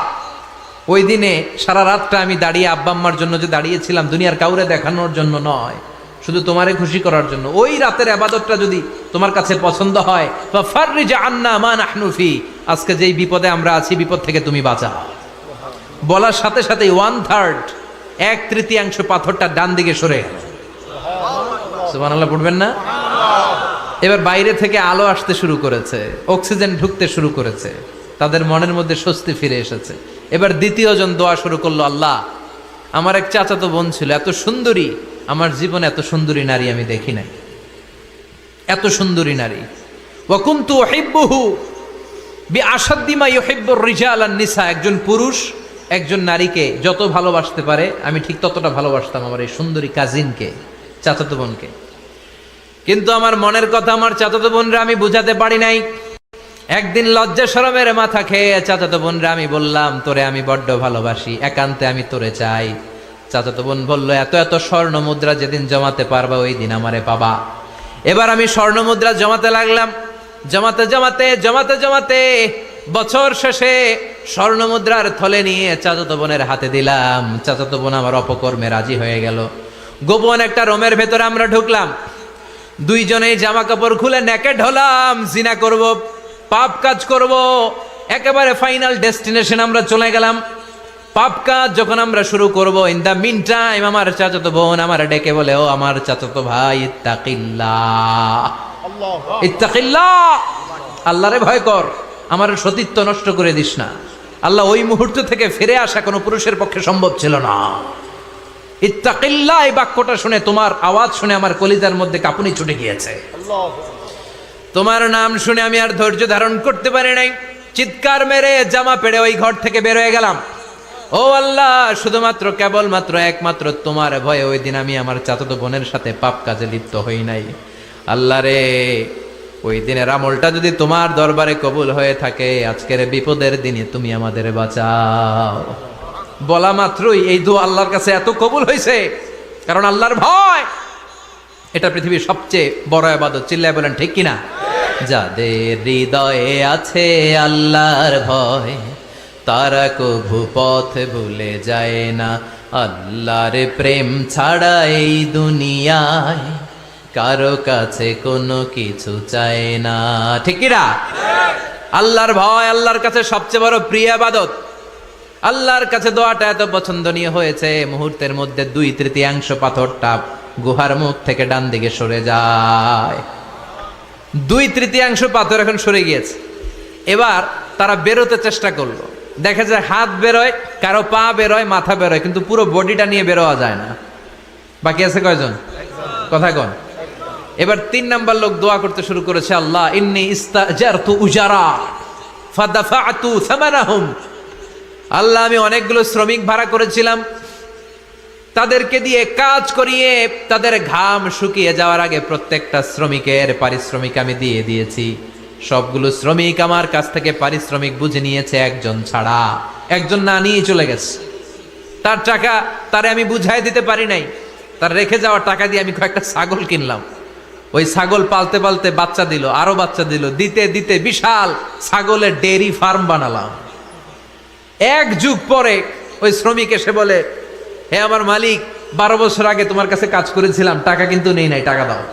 ওই দিনে সারা রাতটা আমি দাঁড়িয়ে আব্বা আম্মার জন্য যে দাঁড়িয়েছিলাম, দুনিয়ার কাউরে দেখানোর জন্য নয়, শুধু তোমারে খুশি করার জন্য। ওই রাতের ইবাদতটা যদি তোমার কাছে পছন্দ হয়, ফাররিজ আন্না মা নাহনু ফি, আজকে যেই বিপদে আমরা আছি, বিপদ থেকে তুমি বাঁচাও। বলার সাথে সাথে 1/3, 1/3 পাথরটা ডান দিকে সরে গেল। সুবহানাল্লাহ পড়বেন না? এবার বাইরে থেকে আলো আসতে শুরু করেছে, অক্সিজেন ঢুকতে শুরু করেছে, তাদের মনের মধ্যে স্বস্তি ফিরে এসেছে। এবার দ্বিতীয় জন দোয়া শুরু করলো, আল্লাহ, আমার এক চাচাতো বোন ছিল, এত সুন্দরী, আমার জীবনে এত সুন্দরী নারী আমি দেখি নাই, এত সুন্দরী নারী। ওয়া কুনতু উহিব্বুহু বিআশাদ্দি মা ইউহিব্বুর রিজাল আন-নিসা, একজন পুরুষ একজন নারীকে যত ভালোবাসতে পারে, আমি ঠিক ততটা ভালোবাসতাম আমার এই সুন্দরী কাজিনকে, চাচাতো বোনকে। কিন্তু আমার মনের কথা আমার চাচাতো বোনরা আমি বুঝাতে পারি নাই। একদিন লজ্জা শরমের মাথা খেয়ে চাচাতো বোনরা আমি বললাম, তোরে আমি বড্ড ভালোবাসি, একান্তে আমি তোরে চাই। চাচাতো বোন বলল, এত এত স্বর্ণ মুদ্রা যেদিন জমাতে পারবা ওই দিন আমারে পাবা। এবার আমি স্বর্ণ মুদ্রা জমাতে লাগলাম। জমাতে জমাতে জমাতে জমাতে বছর শেষে স্বর্ণ মুদ্রার থলে নিয়ে চাচাতো বোনের হাতে দিলাম। চাচাতো বোন আমার অপকর্মে রাজি হয়ে গেল। গোপন একটা রুমের ভেতরে আমরা ঢুকলাম, দুইজনেই জামা কাপড় খুলে নেকেড হলাম, জিনা করব, পাপ কাজ করব। একেবারে ফাইনাল ডেস্টিনেশন আমরা চলে গেলাম। পাপ কাজ যখন আমরা শুরু করব, ইন দা মিন টাইম আমার চাচাতো বোন আমার ডেকে বলে, ও আমার চাচাতো ভাই, ইত্তাকিল্লাহ, ইত্তাকিল্লাহ, আল্লাহরে ভয় কর, আমার সতীত্ব নষ্ট করে দিস না। আল্লাহ ওই মুহূর্ত থেকে ফিরে আসা কোনো পুরুষের পক্ষে সম্ভব ছিল না। ইত্তাকিল্লাহ, এই বাক্যটা শুনে, তোমার আওয়াজ শুনে আমার কলিজার মধ্যে কাঁপুনি ছুটে গিয়েছে। তোমার নাম শুনে আমি আর ধৈর্য ধারণ করতে পারি নাই, চিৎকার মেরে জামা পেড়ে ওই ঘর থেকে বের হয়ে গেলাম। ও আল্লাহ, শুধুমাত্র কেবলমাত্র একমাত্র তোমার ভয়ে ওই দিন আমি আমার চাচাতো বোনের সাথে পাপ কাজে লিপ্ত হই নাই। আল্লাহ রে, ওই দিনের আমলটা যদি তোমার দরবারে কবুল হয়ে থাকে, আজকের বিপদের দিনে তুমি আমাদের বাঁচাও। বলা মাত্রই এই দোয়া আল্লাহর কাছে এত কবুল হয়েছে, কারণ আল্লাহর ভয় এটা পৃথিবীর সবচেয়ে বড় ইবাদত। চিল্লায় বলেন ঠিক কিনা? যাদের হৃদয়ে আছে আল্লাহর ভয়, তারা কভু পথ ভুলে যায় না। আল্লাহর প্রেম ছাড়া এই দুনিয়ায় কারো কাছে কোনো কিছু চায় না। ঠিক কিনা? আল্লাহর ভয় আল্লাহর কাছে সবচেয়ে বড় প্রিয় ইবাদত। আল্লাহর কাছে দোয়াটা এত পছন্দনীয় হয়েছে, মুহূর্তের মধ্যে 2/3 পাথরটা গুহার মুখ থেকে ডান দিকে সরে যায়। 2/3 পাথর এখন সরে গিয়েছে। এবার তারা বেরোতে চেষ্টা করলো, দেখা যায় হাত বেরোয়, কারো পা বেরোয়, মাথা বেরোয়, কিন্তু পুরো বডিটা নিয়ে বেরোয়া যায় না। বাকি আছে কয়জন? কথা কন। এবার 3 নাম্বার লোক দোয়া করতে শুরু করেছে, আল্লাহ ইন্নী ইস্তাজারতু উজারা ফাদাফাতু সামানাহুম, আল্লাহ আমি অনেকগুলো শ্রমিক ভাড়া করেছিলাম, তাদেরকে দিয়ে কাজ করিয়ে তাদের ঘাম শুকিয়ে যাওয়ার আগে প্রত্যেকটা শ্রমিকের পারিশ্রমিক আমি দিয়ে দিয়েছি। সবগুলো শ্রমিক আমার কাছ থেকে পারিশ্রমিক বুঝে নিয়েছে, একজন ছাড়া। একজন না নিয়ে চলে গেছে। তার টাকা তারে আমি বুঝাই দিতে পারি নাই। তার রেখে যাওয়া টাকা দিয়ে আমি কয়েকটা ছাগল কিনলাম। ওই ছাগল পালতে পালতে বাচ্চা দিল, আরো বাচ্চা দিল, দিতে দিতে বিশাল ছাগলের ডেয়ারি ফার্ম বানালাম। 1 যুগ পরে ওই শ্রমিক এসে বলে, হে আমার মালিক, 12 বছর আগে তোমার কাছে কাজ করেছিলাম, টাকা কিন্তু নেই নাই, টাকা দাও।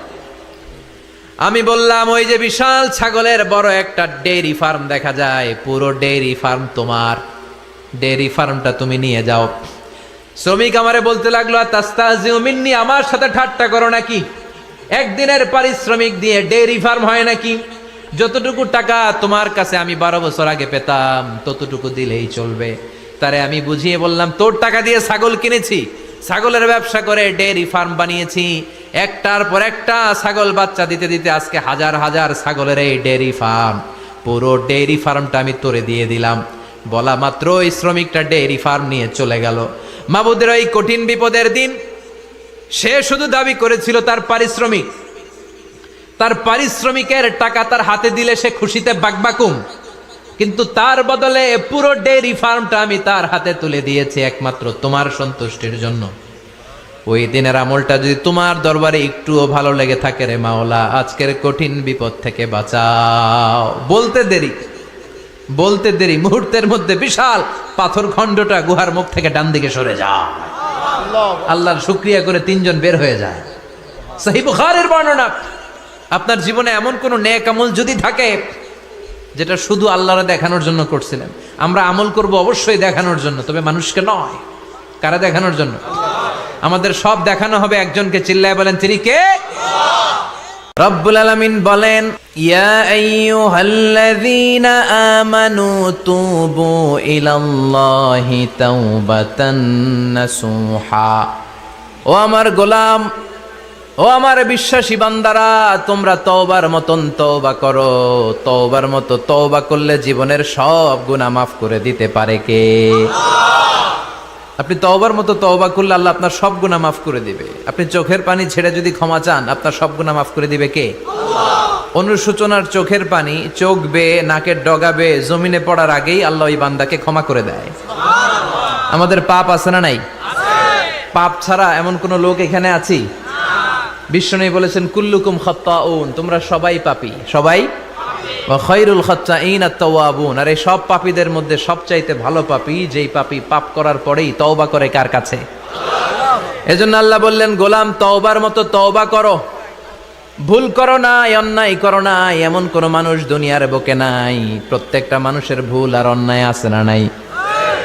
আমি বললাম, ওই যে বিশাল ছাগলের বড় একটা ডেয়ারি ফার্ম দেখা যায়, পুরো ডেয়ারি ফার্ম তোমার, ডেয়ারি ফার্মটা তুমি নিয়ে যাও। শ্রমিক আমারে বলতে লাগলো, তাস্তাহজিউ মিন্নি, আমার সাথে ঠাট্টা করো নাকি? একদিনের পারিশ্রমিক দিয়ে ডেইরি ফার্ম হয় নাকি? যতটুকু টাকা তোমার কাছে আমি 12 বছর আগে পেতাম ততটুকু দিলেই চলবে। তারে আমি বুঝিয়ে বললাম, তোর টাকা দিয়ে ছাগল কিনেছি, ছাগলের ব্যবসা করে ডেইরি ফার্ম বানিয়েছি, একটার পর একটা ছাগল বাচ্চা দিতে দিতে আজকে হাজার হাজার ছাগলের এই ডেইরি ফার্ম, পুরো ডেইরি ফার্মটা আমি তোরে দিয়ে দিলাম। বলা মাত্র ওই শ্রমিকটা ডেইরি ফার্ম নিয়ে চলে গেল। মাবুদের ওই কঠিন বিপদের দিন সে শুধু দাবি করেছিল তার পারিশ্রমিক, তার পারিশ্রমিকের টাকা তার হাতে দিলে সে খুশিতে বাকবাকুম, কিন্তু তার বদলে পুরো ডেইরি ফার্মটা আমি তার হাতে তুলে দিয়েছি একমাত্র তোমার সন্তুষ্টির জন্য। ওই দিনের আমলটা যদি তোমার দরবারে একটুও ভালো লেগে থাকে রে মাওলা, আজকের কঠিন বিপদ থেকে বাঁচাও। বলতে দেরি মুহূর্তের মধ্যে বিশাল পাথর খণ্ডটা গুহার মুখ থেকে ডান দিকে সরে যায়। আল্লাহর শুকরিয়া করে 3 জন বের হয়ে যায়। সহিহ বুখারীর বর্ণনা। আপনার জীবনে এমন কোন নেক আমল যদি থাকে যেটা শুধু আল্লাহরে দেখানোর জন্য করছিলেন, আমরা আমল করব অবশ্যই দেখানোর জন্য, তবে মানুষকে নয়। কারা দেখানোর জন্য? আমাদের সব দেখানো হবে একজনকে। চিল্লায় বলেন, তিনি কে? রব্বুল আলামিন বলেন, ইয়া আইয়ুহাল্লাযীনা আমানু তুবু ইলাল্লাহি তাওবাতান নাসুহা। ও আমার গোলাম, ও আমার বিশ্বাসী বান্দারা, তোমরা তওবার মতন তওবা করো। তওবার মতো তওবা করলে জীবনের সব গুনাহ মাফ করে দিতে পারে কে? আপনি তওবার মতো তওবা করলে আল্লাহ আপনার সব গুনাহ মাফ করে দিবে। আপনি চোখের পানি ছেড়ে যদি ক্ষমা চান, আপনার সব গুনাহ মাফ করে দিবে কে? অনুশোচনার চোখের পানি চোখ বেয়ে নাকের ডগা বেয়ে জমিনে পড়ার আগেই আল্লাহ ওই বান্দাকে ক্ষমা করে দেয়। আমাদের পাপ আছে না নাই? পাপ ছাড়া এমন কোন লোক এখানে আছি? বিশ্বনবী বলেছেন, কুল্লুকুম খাত্তাউন, তোমরা সবাই পাপী, সবাই। ওয়া খায়রুল খাত্তাইন আত-তাওয়াবুন, আর এই সব পাপীদের মধ্যে সবচাইতে ভালো পাপী যেই পাপী পাপ করার পরেই তওবা করে কার কাছে? এজন্য আল্লাহ বললেন, গোলাম তওবার মতো তওবা করো, ভুল করো না, অন্যায় করো না। এমন কোন মানুষ দুনিয়ার বুকে নাই। প্রত্যেকটা মানুষের ভুল আর অন্যায় আছে না নাই?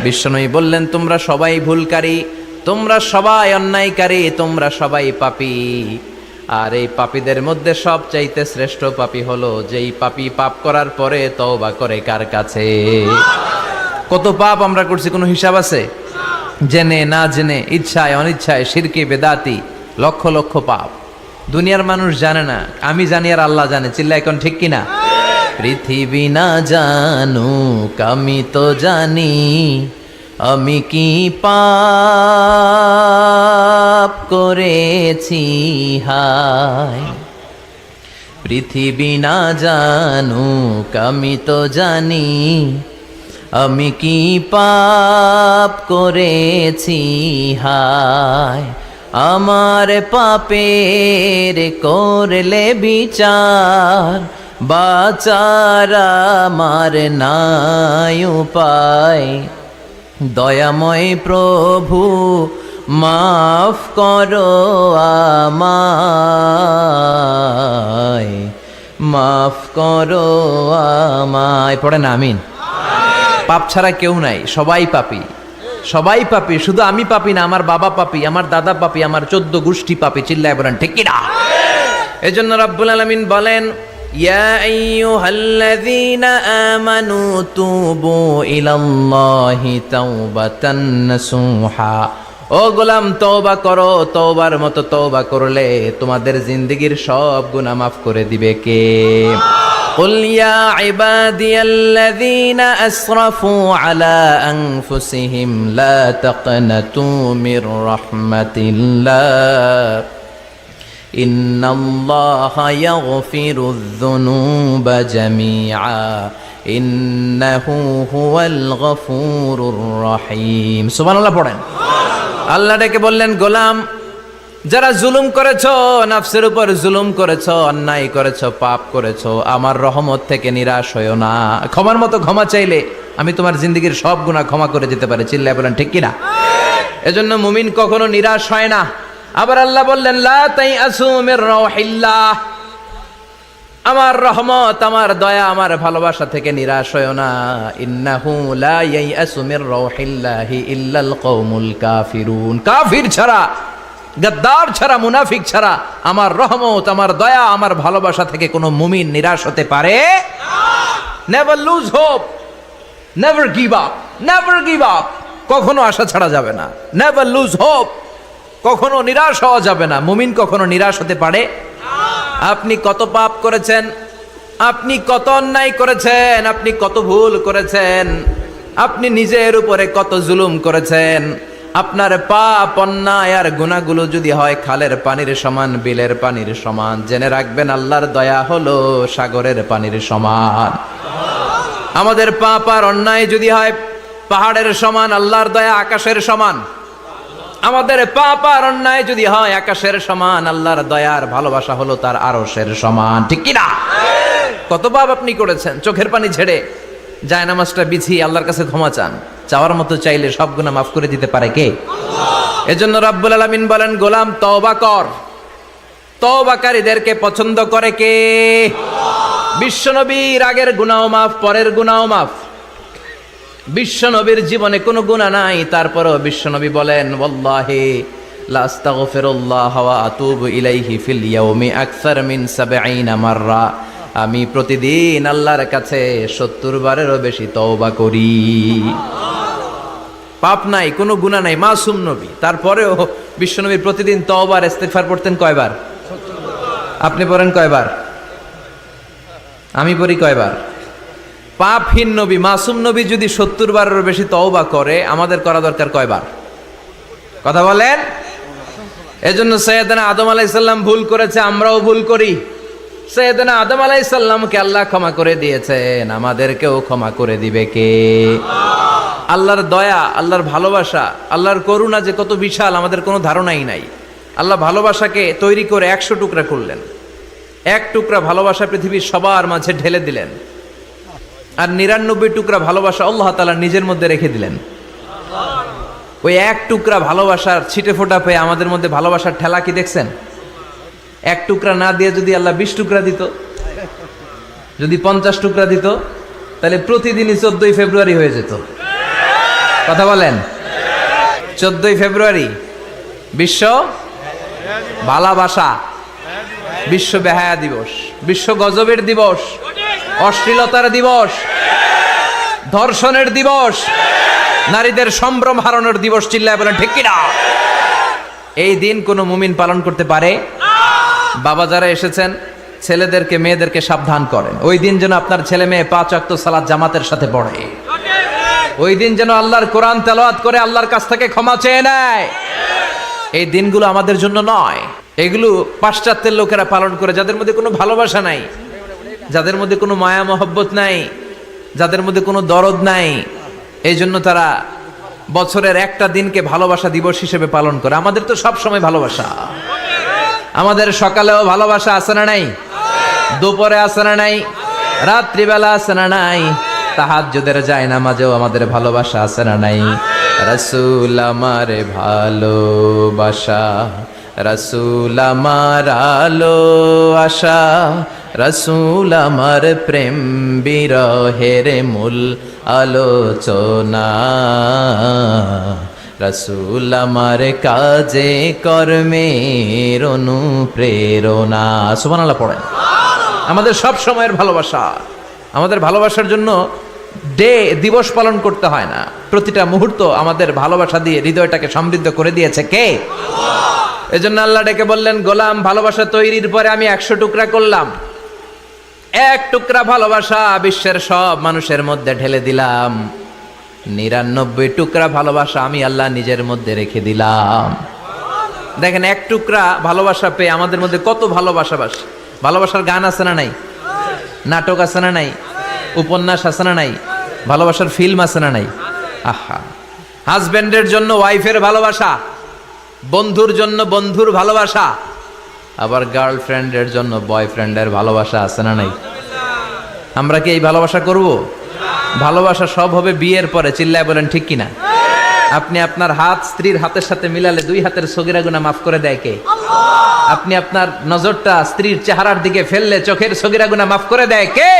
বিশ্বনবী বললেন, তোমরা সবাই ভুলকারী, তোমরা সবাই অন্যায়কারী, তোমরা সবাই পাপী। আর এই পাপীদের মধ্যে সবচাইতে শ্রেষ্ঠ পাপী হলো যেই পাপী পাপ করার পরে তওবা করে কার কাছে? কত পাপ আমরা করছি, কোনো হিসাব আছে? জেনে না জেনে, ইচ্ছায় অনিচ্ছায়, শিরকে বেদাতি, লক্ষ লক্ষ পাপ। দুনিয়ার মানুষ জানে না, আমি জানি আর আল্লাহ জানে। চিল্লা এখন ঠিক কিনা? পৃথিবী না জানুক আমি তো জানি, আমি কি পাপ করেছি হায়। পৃথিবী না জানুক আমি তো জানি, আমি কি পাপ করেছি হায়। আমার পাপের করলে বিচার, বাঁচার আমার নাই উপায়। দয়াময় প্রভু মাফ করো আমায়, মাফ করো আমায়। পড়েন আমিন। পাপ ছাড়া কেউ নাই, সবাই পাপী, সবাই পাপী। শুধু আমি পাপী না, আমার বাবা পাপী, আমার দাদা পাপী, আমার 14 গোষ্ঠী পাপী। চিল্লায় বলেন ঠিক কিনা? এজন্য রব্বুল আলামিন বলেন, ইয়া আইয়ুহাল্লাযীনা আমানু তুবু ইলাল্লাহি তাওবাতান নাসুহা। ও গোলাম, তওবা করো। তওবার মতো তওবা করলে তোমাদের জিন্দেগীর সব গুনাহ মাফ করে দিবে কে? قل يا عبادي الذين أسرفوا على أنفسهم لا تقنطوا من رحمة الله إن الله يغفر الذنوب جميعا إنه هو الغفور الرحيم سبحان الله পড়েন। আল্লাহ ডেকে বললেন, গোলাম, যারা জুলুম করেছো, নফসের উপর জুলুম করেছো, অন্যায় করেছো, পাপ করেছো, আমার রহমত থেকে নিরাশ হয়ো না। ক্ষমার মতো ক্ষমা চাইলে আমি তোমার জিন্দেগীর সব গুনাহ ক্ষমা করে দিতে পারি। চিল্লায় বলেন ঠিক কিনা? এজন্য মুমিন কখনো নিরাশ হয় না। আবার আল্লাহ বললেন, লা তাইআসু মির রাউহিল্লাহ, তোমরা হতাশ হইও না আল্লাহর রহমত থেকে। আল্লাহ বললেন, লা তাইআসু মির রাউহিল্লাহ, তোমরা হতাশ হইও না আল্লাহর রহমত থেকে। আবার আল্লাহ বললেন, লা তাইআসু মির রাউহিল্লাহ, আমার রহমত, আমার দয়া, আমার ভালোবাসা থেকে নিরাশ হয়ো না। ইন্নাহু লা ইয়াইয়াসু মির রাউহিল্লাহি ইল্লাল কওমুল কাফিরুন। কাফির ছাড়া, গাদ্দার ছাড়া, মুনাফিক ছাড়া আমার রহমত, আমার দয়া, আমার ভালোবাসা থেকে কোনো মুমিন নিরাশ হতে পারে না। Never lose hope, never give up, never give up. কখনো আশা ছাড়া যাবে না। নেভার লুজ হোপ, কখনো নিরাশ হওয়া যাবে না। মুমিন কখনো নিরাশ হতে পারে না। আপনি কত পাপ করেছেন, আপনি কত অন্যায় করেছেন, আপনি কত ভুল করেছেন, আপনি নিজের উপরে কত জুলুম করেছেন। আপনার পাপ, অন্যায় আর গুনাহগুলো যদি হয় খালের পানির সমান, বিলের পানির সমান, জেনে রাখবেন আল্লাহর দয়া হলো সাগরের পানির সমান। আমাদের পাপ আর অন্যায় যদি হয় পাহাড়ের সমান, আল্লাহর দয়া আকাশের সমান। আমাদের পাপ আর অন্যায় যদি হয় আকাশের সমান, আল্লাহর দয়ার ভালোবাসা হলো তার আরশের সমান। ঠিক কি না? কত পাপ আপনি করেছেন, চোখের পানি ছেড়ে জায়নামাজটা বিছিয়ে আল্লাহর কাছে ক্ষমা চান। চাওয়ার মতো চাইলে সব গুনাহ মাফ করে দিতে পারে কে? এজন্য রাব্বুল আলামিন বলেন, গোলাম তওবা কর। তওবাকারীদেরকে পছন্দ করে কে? বিশ্বনবীর আগের গুনাহও মাফ, পরের গুনাহও মাফ। বিশ্বনবীর জীবনে কোনো গুনাহ নাই, তারপরেও বিশ্বনবী বলেন, ওয়াল্লাহি লা আস্তাগফিরুল্লাহ ওয়া আতুবু ইলাইহি ফিল ইয়াউমি আকসার মিন ৭০ মাররা। আমি প্রতিদিন আল্লাহর কাছে ৭০ বারেরও বেশি তওবা করি। পাপ নাই, কোনো গুনাহ নাই, মাসুম নবী, তারপরেও বিশ্বনবী প্রতিদিন তওবা আর ইস্তিগফার পড়তেন কয়বার? আপনি পড়েন কয়বার? আমি পড়ি কয়বার? পাপহীন নবী, মাসুম নবী যদি ৭০ বারেরও বেশি তওবা করে, আমাদের করা দরকার কয়বার? কথা বলেন। এজন্য সৈয়দনা আদম আলাইহিস সালাম ভুল করেছে, আমরাও ভুল করি। সৈয়দনা আদম আলাইহিস সালামকে আল্লাহ ক্ষমা করে দিয়েছেন, আমাদেরকেও ক্ষমা করে দিবে কে? আল্লাহর দয়া, আল্লাহর ভালোবাসা, আল্লাহর করুণা যে কত বিশাল আমাদের কোনো ধারণাই নাই। আল্লাহ ভালোবাসাকে তৈরি করে ১০০ টুকরা করলেন। এক টুকরা ভালোবাসা পৃথিবীর সবার মাঝে ঢেলে দিলেন, আর ৯৯ টুকরা ভালোবাসা আল্লাহ তাআলা নিজের মধ্যে রেখে দিলেন। ওই এক টুকরা ভালোবাসার ছিটে ফোটা পেয়ে আমাদের মধ্যে ভালোবাসার ঠেলা কি দেখছেন? এক টুকরা না দিয়ে যদি আল্লাহ ২০ টুকরা দিত, যদি ৫০ টুকরা দিত, তাহলে প্রতিদিনই ১৪ই ফেব্রুয়ারি হয়ে যেত। কথা বলেন। ১৪ই ফেব্রুয়ারি বিশ্ব ভালোবাসা, বিশ্ব বেহায়া দিবস, বিশ্ব গজবের দিবস, অশ্লীলতার দিবস, ধর্ষণের দিবস, নারীদের সম্ভ্রম হারানোর দিবস। চিল্লায় বলেন ঠিক কি না? এই দিন কোনো মুমিন পালন করতে পারে? বাবা যারা এসেছেন, ছেলেদেরকে মেয়েদেরকে সাবধান করেন, ওই দিন যেন আপনার ছেলে মেয়ে ৫ ওয়াক্ত সালাত জামাতের সাথে পড়ে। ওই দিন যেন আল্লাহর কোরআন তেলাওয়াত করে আল্লাহর কাছ থেকে ক্ষমা চেয়ে নেয়। এই দিনগুলো আমাদের জন্য নয়, এগুলো পাশ্চাত্যের লোকেরা পালন করে, যাদের মধ্যে কোনো ভালোবাসা নাই, যাদের মধ্যে কোনো মায়া মহব্বত নাই, যাদের মধ্যে কোনো দরদ নাই। এই জন্য তারা বছরের একটা দিনকে ভালোবাসা দিবস হিসেবে পালন করে। আমাদের তো সব সময় ভালোবাসা, আমাদের সকালেও ভালোবাসা আছে না নাই? দুপুরে আছে না নাই? রাত্রিবেলা আছে না নাই? তাহাজ্জুদের জায়নামাজেও আমাদের ভালোবাসা আছে না নাই? রাসূল আমার ভালোবাসা, রাসূল আমার আলো আশা, রাসূল আমার প্রেম বিরহের মূল আলোচনা, রাসূল আমার কাজে কর্মের অনুপ্রেরণা। সুবহানাল্লাহ পড়েন। আমাদের সব সময়ের ভালোবাসা, আমাদের ভালোবাসার জন্য দিবস পালন করতে হয় না, প্রতিটা মুহূর্ত আমাদের ভালোবাসা দিয়ে হৃদয়টাকে সমৃদ্ধ করে দিয়েছে কে? এজন্য আল্লাহ ডেকে বললেন, গোলাম ভালোবাসা তৈরির পরে আমি ১০০ টুকরা করলাম। এক টুকরা ভালোবাসা বিশ্বের সব মানুষের মধ্যে ঢেলে দিলাম। ৯৯ টুকরা ভালোবাসা আমি আল্লাহ নিজের মধ্যে রেখে দিলাম। দেখেন, এক টুকরা ভালোবাসা পেয়ে আমাদের মধ্যে কত ভালোবাসা। ভালোবাসার গান আছে না নাই? নাটক আছে না নাই? উপন্যাস আছে না নাই? ভালোবাসার ফিল্ম আছে না নাই? আহা, হাজবেন্ডের জন্য ওয়াইফের ভালোবাসা, বন্ধুর জন্য বন্ধুর ভালোবাসা, আবার গার্লফ্রেন্ডের জন্য বয়ফ্রেন্ডের ভালোবাসা আছে না নাই? আমরা কি এই ভালোবাসা করব? ভালোবাসা সব হবে বিয়ের পরে। চিল্লায় বলেন ঠিক কিনা? আপনি আপনার হাত স্ত্রীর হাতের সাথে মিলালে ২ হাতের সগীরা গুনাহ মাফ করে দেয় কে? আপনি আপনার নজরটা স্ত্রীর চেহারার দিকে ফেললে চোখের সগীরা গুনাহ মাফ করে দেয় কে?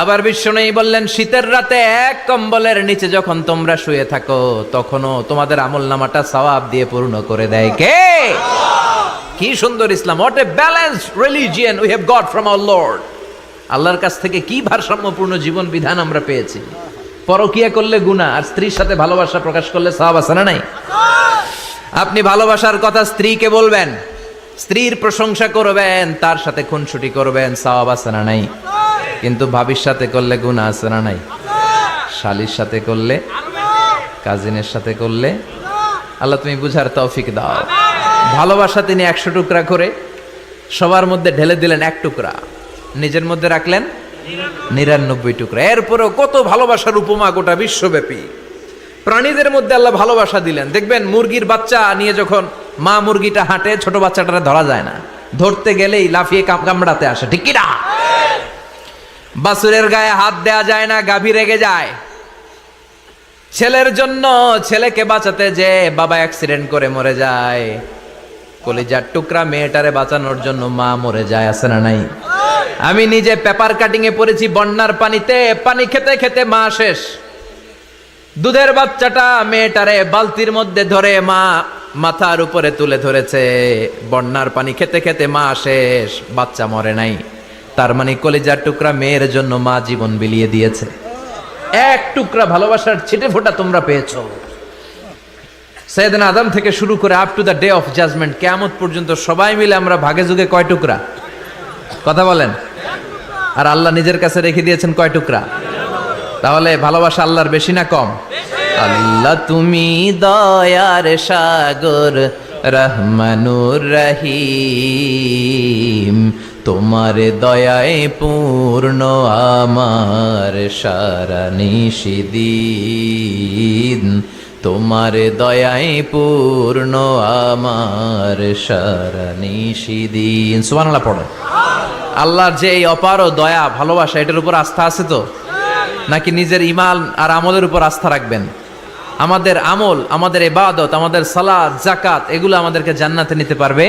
আবার বিশ্বনবী বললেন, শীতের রাতে এক কম্বলের নিচে যখন তোমরা শুয়ে থাকো তখনও তোমাদের আমলনামাটা সওয়াব দিয়ে পূর্ণ করে দেয় কে? কি সুন্দর Islam! What a balanced religion we have got from our lord. আল্লাহর কাছ থেকে কি ভারসাম্যপূর্ণ জীবন বিধান আমরা পেয়েছি। পরকিয়া করলে গুনাহ, আর স্ত্রীর সাথে ভালোবাসা প্রকাশ করলে সওয়াব আছে না নাই? আপনি ভালোবাসার কথা স্ত্রীকে বলবেন, স্ত্রীর প্রশংসা করবেন, তার সাথে খুনসুটি করবেন, সওয়াব আছে না নাই? কিন্তু ভাবির সাথে করলে গুনাহ আছে না নাই? শালীর সাথে করলে, কাজিনের সাথে করলে, আল্লাহ তুমি বুঝার তৌফিক দাও। ভালোবাসা তিনি 100 টুকরা করে সবার মধ্যে ঢেলে দিলেন 1 টুকরা, নিজের মধ্যে রাখলেন 99 টুকরা। এরপরেও কত ভালোবাসার উপমা গোটা বিশ্বব্যাপী। প্রাণীদের মধ্যে আল্লাহ ভালোবাসা দিলেন। দেখবেন মুরগির বাচ্চা নিয়ে যখন মা মুরগিটা হাঁটে, ছোট বাচ্চাটা ধরা যায় না, ধরতে গেলেই লাফিয়ে কামড়াতে আসে, ঠিক কি না? বাছুরের গায়ে হাত দেয়া যায় না, গাভী রেগে যায়। ছেলের জন্য ছেলেকে বাঁচাতে যে বাবা অ্যাক্সিডেন্ট করে মরে যায়, কলিজার টুকরা মেয়েটারে বাঁচানোর জন্য মা মরে যায়, আছে না নাই? আমি নিজে পেপার কাটিং এ পড়েছি, বন্যার পানিতে পানি খেতে খেতে মা শেষ। দুধের বাচ্চাটা মেয়েটারে বালতির মধ্যে ধরে মা মাথার উপরে তুলে ধরেছে, বন্যার পানি খেতে খেতে মা শেষ, বাচ্চা মরে নাই। তার মানে কলিজার টুকরা মেয়ের জন্য মা জীবন বিলিয়ে দিয়েছে। 1 টুকরা ভালোবাসার ছিটে ফোঁটা তোমরা পেয়েছো। সাইয়েদনা আদম থেকে শুরু করে up to the day of judgement, কিয়ামত পর্যন্ত সবাই মিলে আমরা ভাগে যুগে কয় টুকরা? কথা বলেন। আর আল্লাহ নিজের কাছে রেখে দিয়েছেন কয় টুকরা? তাহলে ভালোবাসা আল্লাহর বেশি না কম? আল্লাহ তুমি দয়ার সাগর, রহমানুর রহিম, তোমার দয়ায় পূর্ণ আমার সারা নিশিদিন, তোমার দয়ায় পূর্ণ আমার সারা নিশিদিন। সুবহানাল্লাহ পড়ো। আল্লাহর যে এই অপার দয়া ভালোবাসা, এটার উপর আস্থা আছে তো? নাকি নিজের ঈমান আর আমলের উপর আস্থা রাখবেন? আমাদের আমল, আমাদের ইবাদত, আমাদের সালাত, যাকাত, এগুলো আমাদেরকে জান্নাতে নিতে পারবে?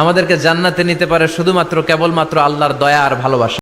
আমাদেরকে জান্নাতে নিতে পারে শুধুমাত্র কেবলমাত্র আল্লাহর দয়া আর ভালোবাসা।